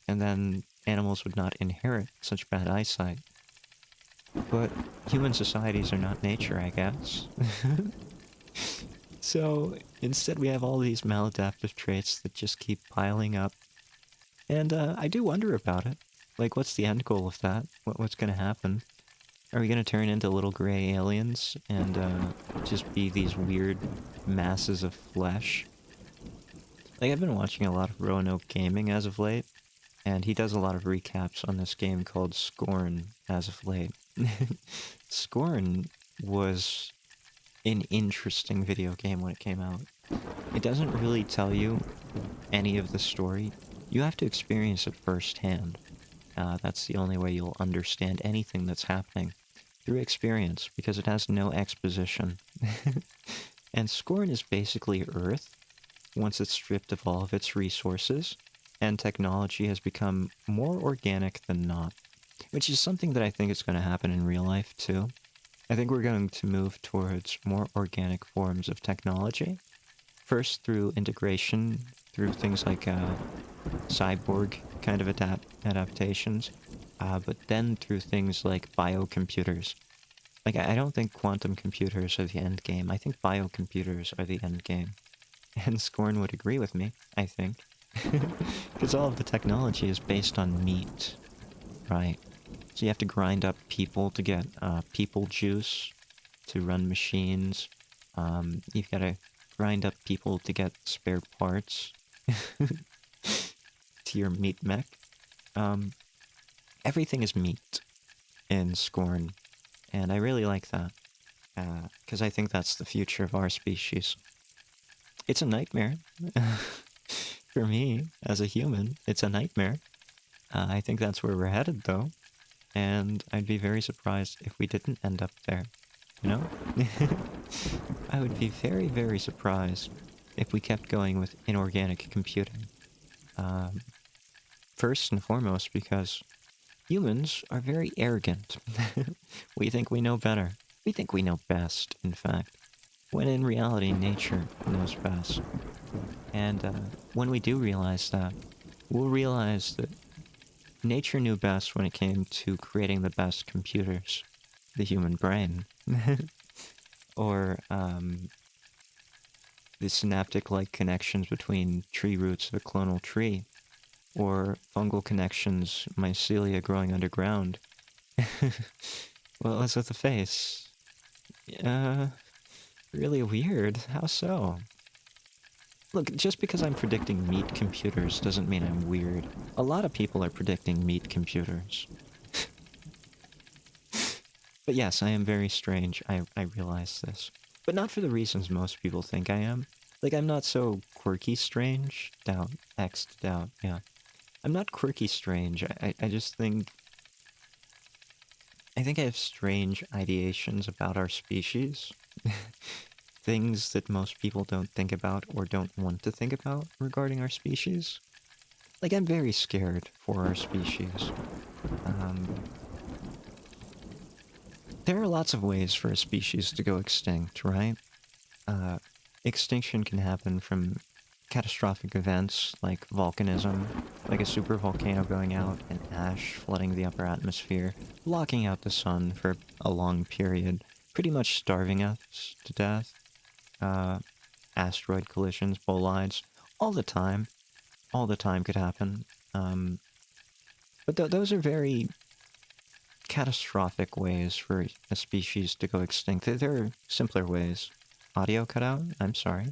and then animals would not inherit such bad eyesight. But human societies are not nature, I guess. So instead we have all these maladaptive traits that just keep piling up. And I do wonder about it. Like, what's the end goal of that? What's going to happen? Are we going to turn into little gray aliens and just be these weird masses of flesh? Like, I've been watching a lot of Roanoke Gaming as of late, and he does a lot of recaps on this game called Scorn as of late. Scorn was an interesting video game when it came out. It doesn't really tell you any of the story. You have to experience it firsthand. That's the only way you'll understand anything that's happening. Through experience, because it has no exposition. And Scorn is basically Earth, once it's stripped of all of its resources, and technology has become more organic than not. Which is something that I think is going to happen in real life, too. I think we're going to move towards more organic forms of technology. First, through integration, through things like cyborg kind of adaptations, but then through things like biocomputers. Like, I don't think quantum computers are the end game. I think biocomputers are the end game. And Scorn would agree with me, I think. Because all of the technology is based on meat, right? So you have to grind up people to get people juice to run machines. You've got to grind up people to get spare parts to your meat mech. Everything is meat in Scorn, and I really like that, because I think that's the future of our species. It's a nightmare. For me, as a human, it's a nightmare. I think that's where we're headed, though, and I'd be very surprised if we didn't end up there, you know? I would be very, very surprised if we kept going with inorganic computing. First and foremost, because humans are very arrogant. We think we know better. We think we know best, in fact, when in reality, nature knows best. And when we do realize that, we'll realize that nature knew best when it came to creating the best computers, the human brain. Or the synaptic-like connections between tree roots of a clonal tree, or fungal connections, mycelia growing underground. Well, what's with the face? Really weird. How so? Look, just because I'm predicting meat computers doesn't mean I'm weird. A lot of people are predicting meat computers. But yes, I am very strange. I realize this. But not for the reasons most people think I am. Like, I'm not so quirky strange. Doubt. X'd doubt, yeah. I'm not quirky strange. I just think... I think I have strange ideations about our species. Things that most people don't think about or don't want to think about regarding our species. Like, I'm very scared for our species. There are lots of ways for a species to go extinct, right? Extinction can happen from catastrophic events like volcanism, like a supervolcano going out and ash flooding the upper atmosphere, blocking out the sun for a long period, pretty much starving us to death. Asteroid collisions, bolides, all the time. All the time could happen. But those are very catastrophic ways for a species to go extinct. There are simpler ways. Audio cut out? I'm sorry.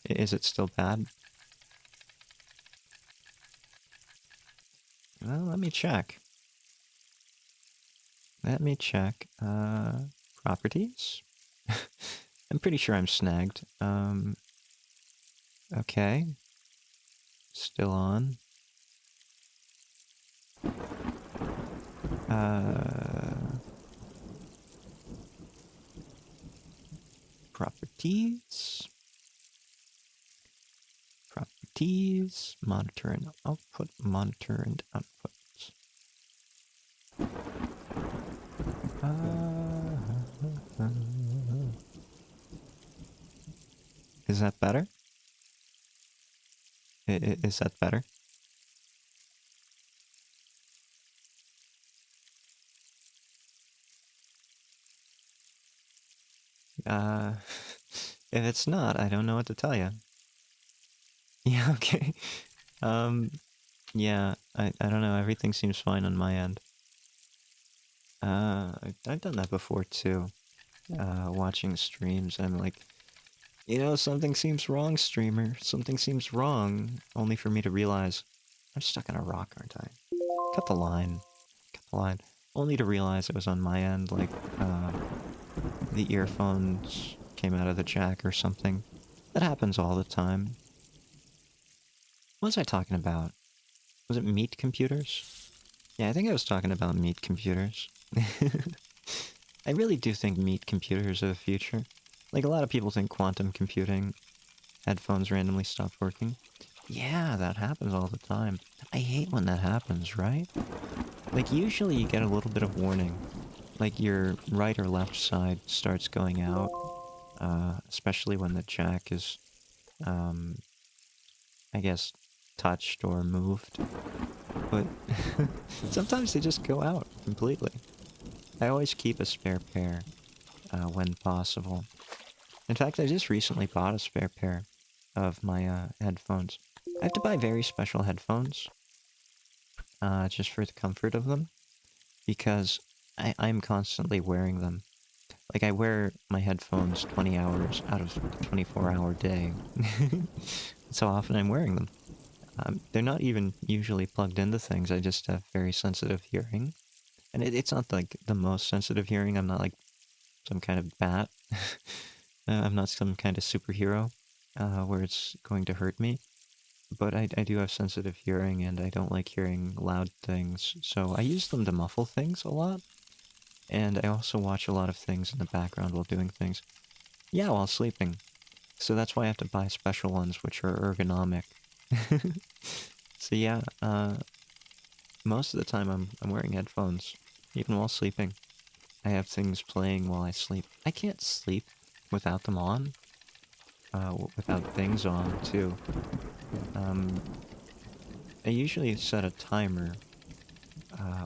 Is it still bad? Well, let me check. Let me check. Properties? I'm pretty sure I'm snagged. Okay. Still on. Properties. Properties. Monitor and output. Monitor and output. Is that better? Is that better? If it's not, I don't know what to tell you. Yeah, okay. Yeah, I don't know, everything seems fine on my end. I've done that before too. Watching streams, I'm like, you know, something seems wrong, streamer. Something seems wrong, only for me to realize I'm stuck in a rock, aren't I? Cut the line. Cut the line. Only to realize it was on my end, like, the earphones came out of the jack or something. That happens all the time. What was I talking about? Was it meat computers? Yeah, I think I was talking about meat computers. I really do think meat computers are the future. Like, a lot of people think quantum computing, headphones randomly stop working. Yeah, that happens all the time. I hate when that happens, right? Like, usually you get a little bit of warning. Like, your right or left side starts going out, especially when the jack is, I guess, touched or moved. But sometimes they just go out completely. I always keep a spare pair when possible. In fact, I just recently bought a spare pair of my headphones. I have to buy very special headphones just for the comfort of them, because I'm constantly wearing them. Like, I wear my headphones 20 hours out of the 24-hour day. So often I'm wearing them. They're not even usually plugged into things, I just have very sensitive hearing. And it's not like the most sensitive hearing, I'm not like some kind of bat. I'm not some kind of superhero where it's going to hurt me. But I do have sensitive hearing, and I don't like hearing loud things, so I use them to muffle things a lot. And I also watch a lot of things in the background while doing things. Yeah, while sleeping. So that's why I have to buy special ones, which are ergonomic. So yeah, most of the time I'm wearing headphones, even while sleeping. I have things playing while I sleep. I can't sleep without them on. Without things on, too. I usually set a timer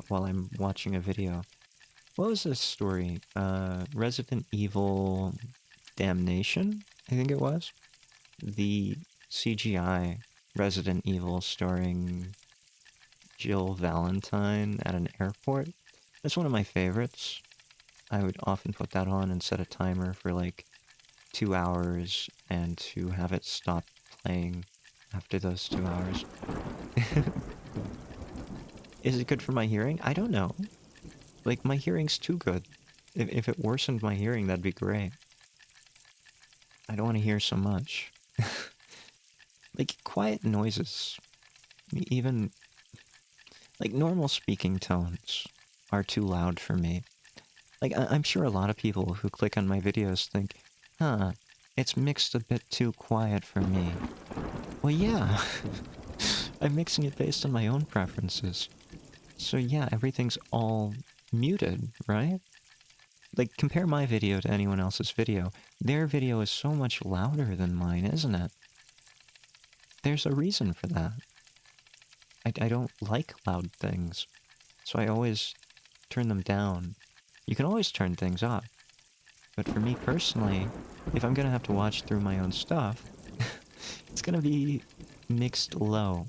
while I'm watching a video. What was this story? Resident Evil Damnation, I think it was? The CGI Resident Evil starring Jill Valentine at an airport. That's one of my favorites. I would often put that on and set a timer for like 2 hours and to have it stop playing after those 2 hours. Is it good for my hearing? I don't know. Like, my hearing's too good. If it worsened my hearing, that'd be great. I don't want to hear so much. Like, quiet noises, even, like, normal speaking tones are too loud for me. Like, I'm sure a lot of people who click on my videos think, huh, it's mixed a bit too quiet for me. Well, yeah. I'm mixing it based on my own preferences. So yeah, everything's all muted, right? Like, compare my video to anyone else's video. Their video is so much louder than mine, isn't it? There's a reason for that. I don't like loud things, so I always turn them down. You can always turn things up, but for me personally, if I'm gonna have to watch through my own stuff, it's gonna be mixed low.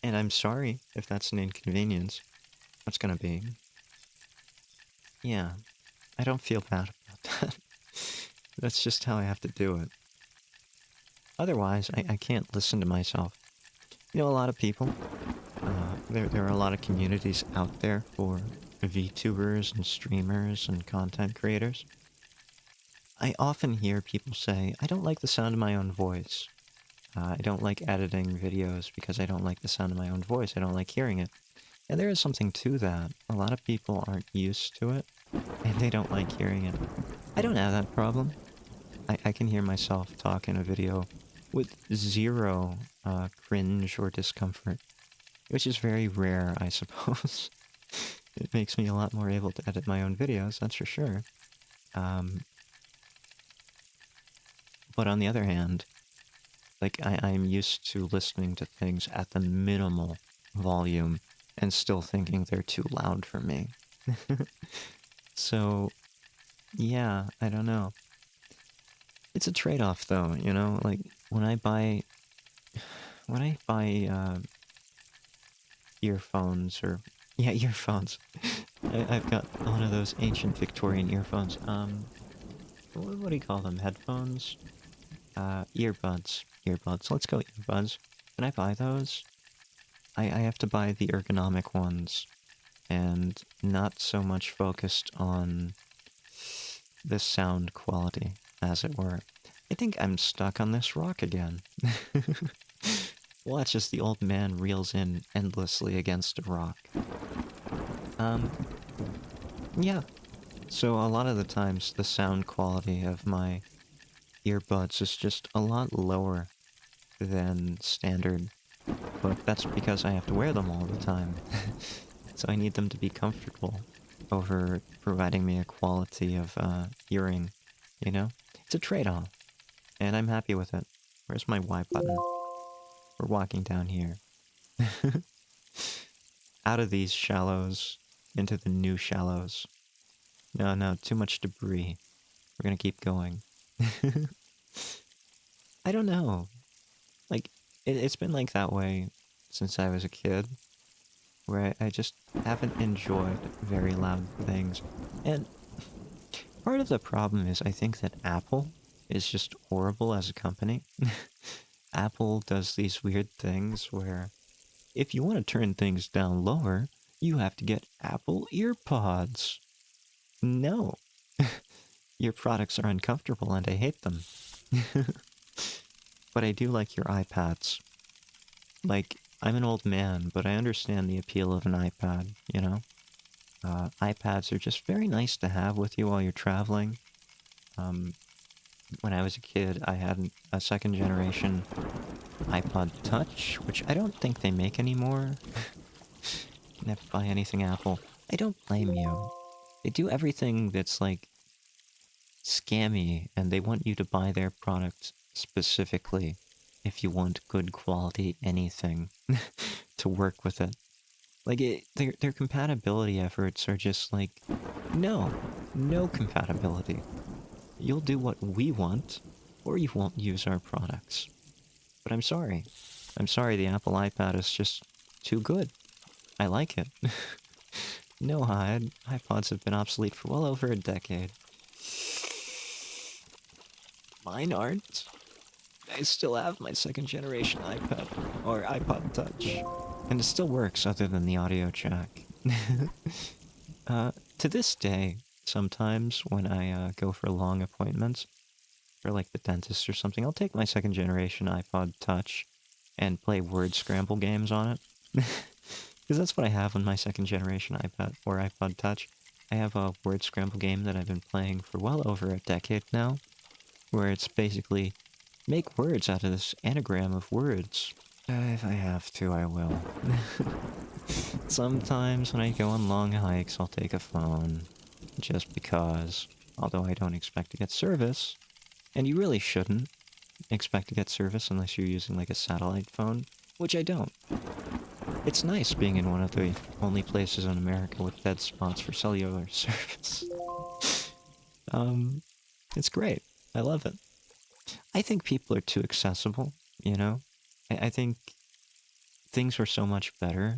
And I'm sorry if that's an inconvenience. What's gonna be? Yeah, I don't feel bad about that. That's just how I have to do it. Otherwise, I can't listen to myself. You know, a lot of people There are a lot of communities out there for VTubers and streamers and content creators. I often hear people say, I don't like the sound of my own voice. I don't like editing videos because I don't like the sound of my own voice. I don't like hearing it. And there is something to that. A lot of people aren't used to it, and they don't like hearing it. I don't have that problem. I can hear myself talk in a video with zero cringe or discomfort, which is very rare, I suppose. It makes me a lot more able to edit my own videos, that's for sure. But on the other hand, like, I'm used to listening to things at the minimal volume and still thinking they're too loud for me. So, yeah, I don't know. It's a trade-off, though, you know? Like, when I buy earphones, or... Yeah, earphones. I've got one of those ancient Victorian earphones. What do you call them? Headphones? Earbuds. Earbuds. Let's go earbuds. When I buy those, I have to buy the ergonomic ones, and not so much focused on the sound quality, as it were. I think I'm stuck on this rock again. Watch as the old man reels in endlessly against a rock. Yeah. So a lot of the times, the sound quality of my earbuds is just a lot lower than standard. But that's because I have to wear them all the time. So I need them to be comfortable over providing me a quality of hearing, you know? It's a trade-off, and I'm happy with it. Where's my Y button? We're walking down here. Out of these shallows, into the new shallows. No, too much debris. We're gonna keep going. I don't know. Like, it's been like that way since I was a kid, where I just haven't enjoyed very loud things. And part of the problem is I think that Apple is just horrible as a company. Apple does these weird things where if you want to turn things down lower, you have to get Apple EarPods. No. Your products are uncomfortable and I hate them. But I do like your iPads. Like, I'm an old man, but I understand the appeal of an iPad, you know? iPads are just very nice to have with you while you're traveling. When I was a kid, I had a second generation iPod Touch, which I don't think they make anymore. Never buy anything Apple. I don't blame you. They do everything that's, like, scammy, and they want you to buy their product specifically if you want good quality anything to work with it. Like, their compatibility efforts are just like, no compatibility. You'll do what we want, or you won't use our products. But I'm sorry. I'm sorry, the Apple iPad is just too good. I like it. No, Hyde. iPods have been obsolete for well over a decade. Mine aren't. I still have my second generation iPad, or iPod Touch. And it still works other than the audio jack. To this day, sometimes when I go for long appointments, for like the dentist or something, I'll take my second generation iPod Touch and play word scramble games on it. Because that's what I have on my second generation iPad or iPod Touch. I have a word scramble game that I've been playing for well over a decade now, where it's basically make words out of this anagram of words. If I have to, I will. Sometimes when I go on long hikes, I'll take a phone. Just because. Although I don't expect to get service. And you really shouldn't expect to get service unless you're using like a satellite phone. Which I don't. It's nice being in one of the only places in America with dead spots for cellular service. It's great. I love it. I think people are too accessible, you know? I think things were so much better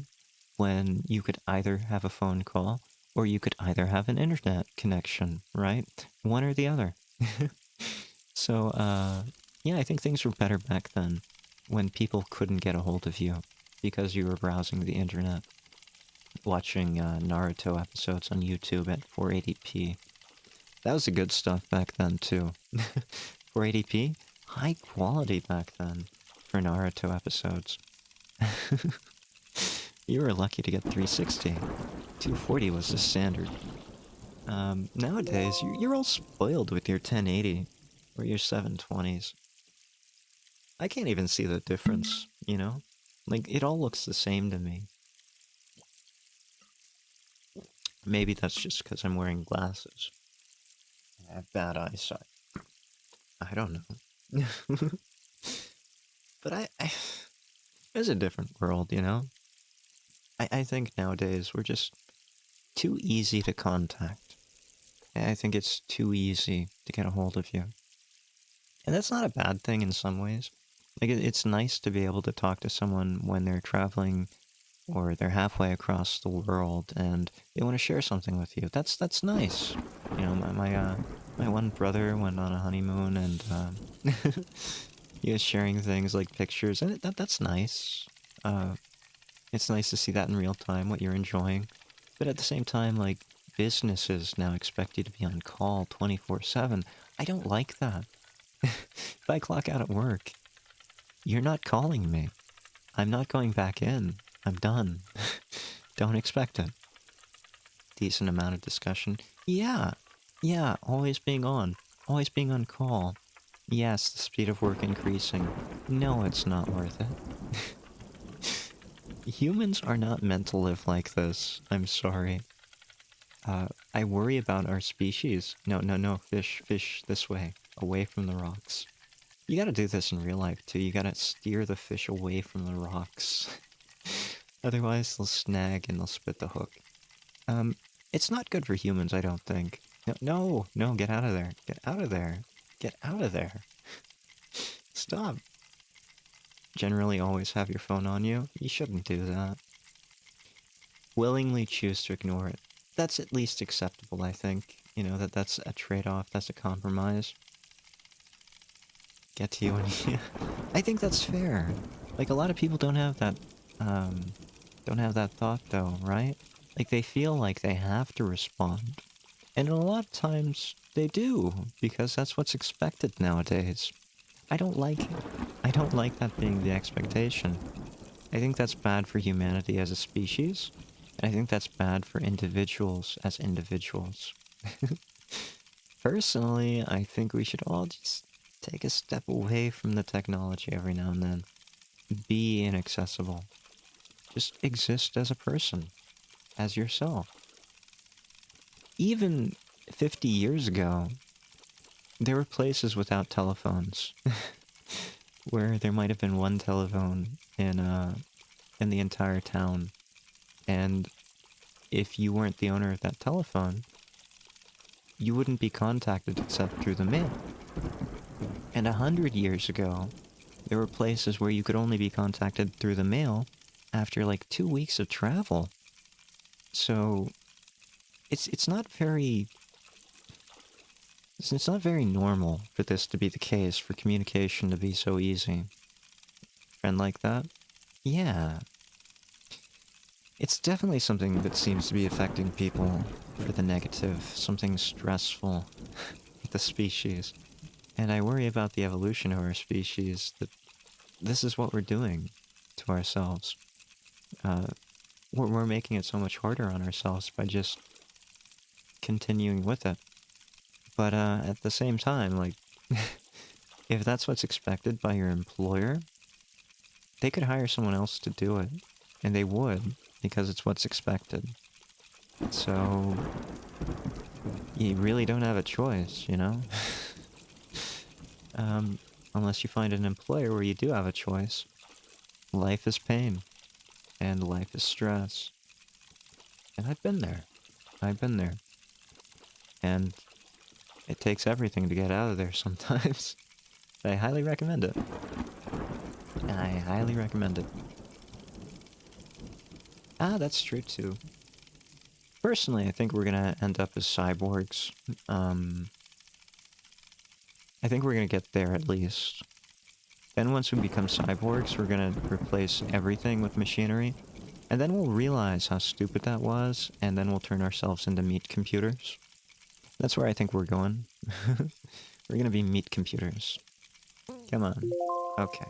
when you could either have a phone call or you could either have an internet connection, right? One or the other. So, yeah, I think things were better back then when people couldn't get a hold of you. because you were browsing the internet, watching Naruto episodes on YouTube at 480p. That was the good stuff back then, too. 480p? High quality back then for Naruto episodes. You were lucky to get 360. 240 was the standard. Nowadays, you're all spoiled with your 1080 or your 720s. I can't even see the difference, you know? Like, it all looks the same to me. Maybe that's just because I'm wearing glasses. I have bad eyesight. I don't know. But it's a different world, you know? I think nowadays we're just too easy to contact. I think it's too easy to get a hold of you. And that's not a bad thing in some ways. Like, it's nice to be able to talk to someone when they're traveling or they're halfway across the world and they want to share something with you. That's nice. You know, my one brother went on a honeymoon and he was sharing things like pictures, and that's nice. It's nice to see that in real time, what you're enjoying. But at the same time, like, businesses now expect you to be on call 24/7. I don't like that. If I clock out at work, you're not calling me. I'm not going back in. I'm done. Don't expect it. Decent amount of discussion. Yeah, always being on. Always being on call. Yes, the speed of work increasing. No, it's not worth it. Humans are not meant to live like this. I'm sorry. I worry about our species. No, fish this way. Away from the rocks. You gotta do this in real life, too. You gotta steer the fish away from the rocks. Otherwise, they'll snag and they'll spit the hook. It's not good for humans, I don't think. No, get out of there. Get out of there. Get out of there. Stop. Generally always have your phone on you. You shouldn't do that. Willingly choose to ignore it. That's at least acceptable, I think. You know, that's a trade-off, that's a compromise. Get to you and I think that's fair. Like, a lot of people don't have that thought, though, right? Like, they feel like they have to respond. And a lot of times, they do, because that's what's expected nowadays. I don't like it. I don't like that being the expectation. I think that's bad for humanity as a species, and I think that's bad for individuals as individuals. Personally, I think we should all just take a step away from the technology every now and then. Be inaccessible. Just exist as a person. As yourself. Even 50 years ago, there were places without telephones. Where there might have been one telephone in the entire town. And if you weren't the owner of that telephone, you wouldn't be contacted except through the mail. And 100 years ago, there were places where you could only be contacted through the mail after like 2 weeks of travel. So it's not very normal for this to be the case, for communication to be so easy. Friend like that? Yeah. It's definitely something that seems to be affecting people for the negative, something stressful with the species. And I worry about the evolution of our species, that this is what we're doing to ourselves. We're making it so much harder on ourselves by just continuing with it. But at the same time, like, if that's what's expected by your employer, they could hire someone else to do it. And they would, because it's what's expected. So, you really don't have a choice, you know? Unless you find an employer where you do have a choice. Life is pain. And life is stress. And I've been there. And it takes everything to get out of there sometimes. I highly recommend it. Ah, that's true too. Personally, I think we're gonna end up as cyborgs. I think we're gonna get there at least. Then once we become cyborgs, we're gonna replace everything with machinery. And then we'll realize how stupid that was, and then we'll turn ourselves into meat computers. That's where I think we're going. We're gonna be meat computers. Come on. Okay.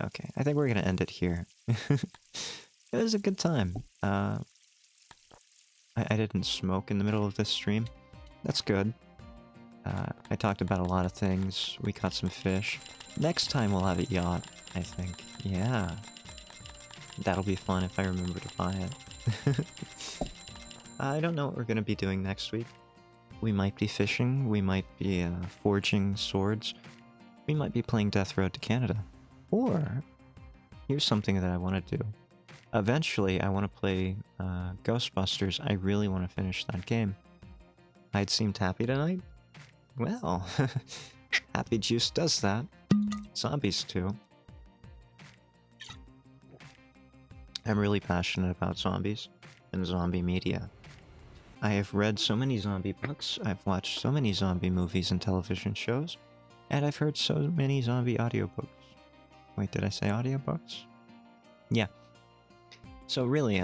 Okay. I think we're gonna end it here. It was a good time. I didn't smoke in the middle of this stream. That's good. I talked about a lot of things. We caught some fish. Next time we'll have a yacht, I think. Yeah. That'll be fun if I remember to buy it. I don't know what we're gonna be doing next week. We might be fishing. We might be forging swords. We might be playing Death Road to Canada. Or, here's something that I want to do. Eventually, I want to play Ghostbusters. I really want to finish that game. Hyde seemed happy tonight? Well, Happy Juice does that. Zombies too. I'm really passionate about zombies and zombie media. I have read so many zombie books, I've watched so many zombie movies and television shows, and I've heard so many zombie audiobooks. Wait, did I say audiobooks? Yeah. So really,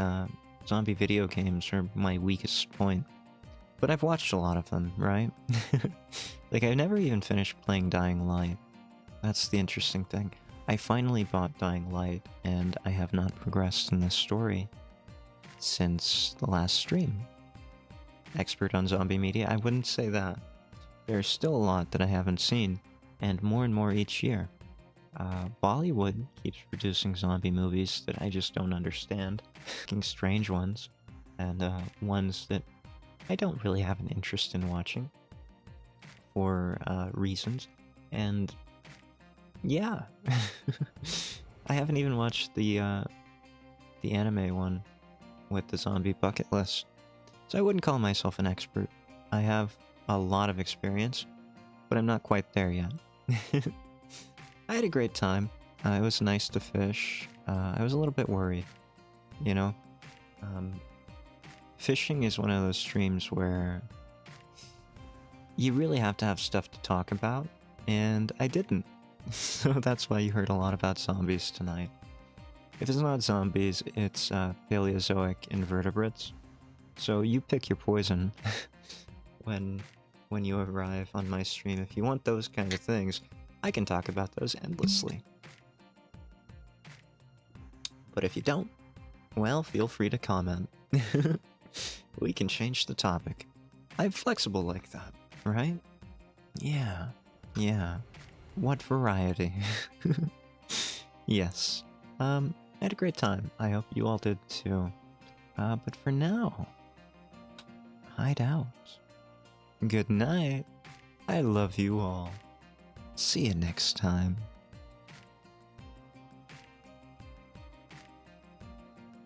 zombie video games are my weakest point. But I've watched a lot of them, right? Like, I never even finished playing Dying Light. That's the interesting thing. I finally bought Dying Light, and I have not progressed in this story since the last stream. Expert on zombie media? I wouldn't say that. There's still a lot that I haven't seen, and more each year. Bollywood keeps producing zombie movies that I just don't understand. Strange ones, and ones that I don't really have an interest in watching for reasons. And yeah, I haven't even watched the anime one with the zombie bucket list. So I wouldn't call myself an expert. I have a lot of experience, but I'm not quite there yet. I had a great time. It was nice to fish. I was a little bit worried, you know? Fishing is one of those streams where you really have to have stuff to talk about, and I didn't. So that's why you heard a lot about zombies tonight. If it's not zombies, it's Paleozoic invertebrates. So you pick your poison when you arrive on my stream. If you want those kind of things, I can talk about those endlessly. But if you don't, well, feel free to comment. We can change the topic. I'm flexible like that, right? Yeah, yeah. What variety? Yes. I had a great time. I hope you all did too. But for now, hide out. Good night. I love you all. See you next time.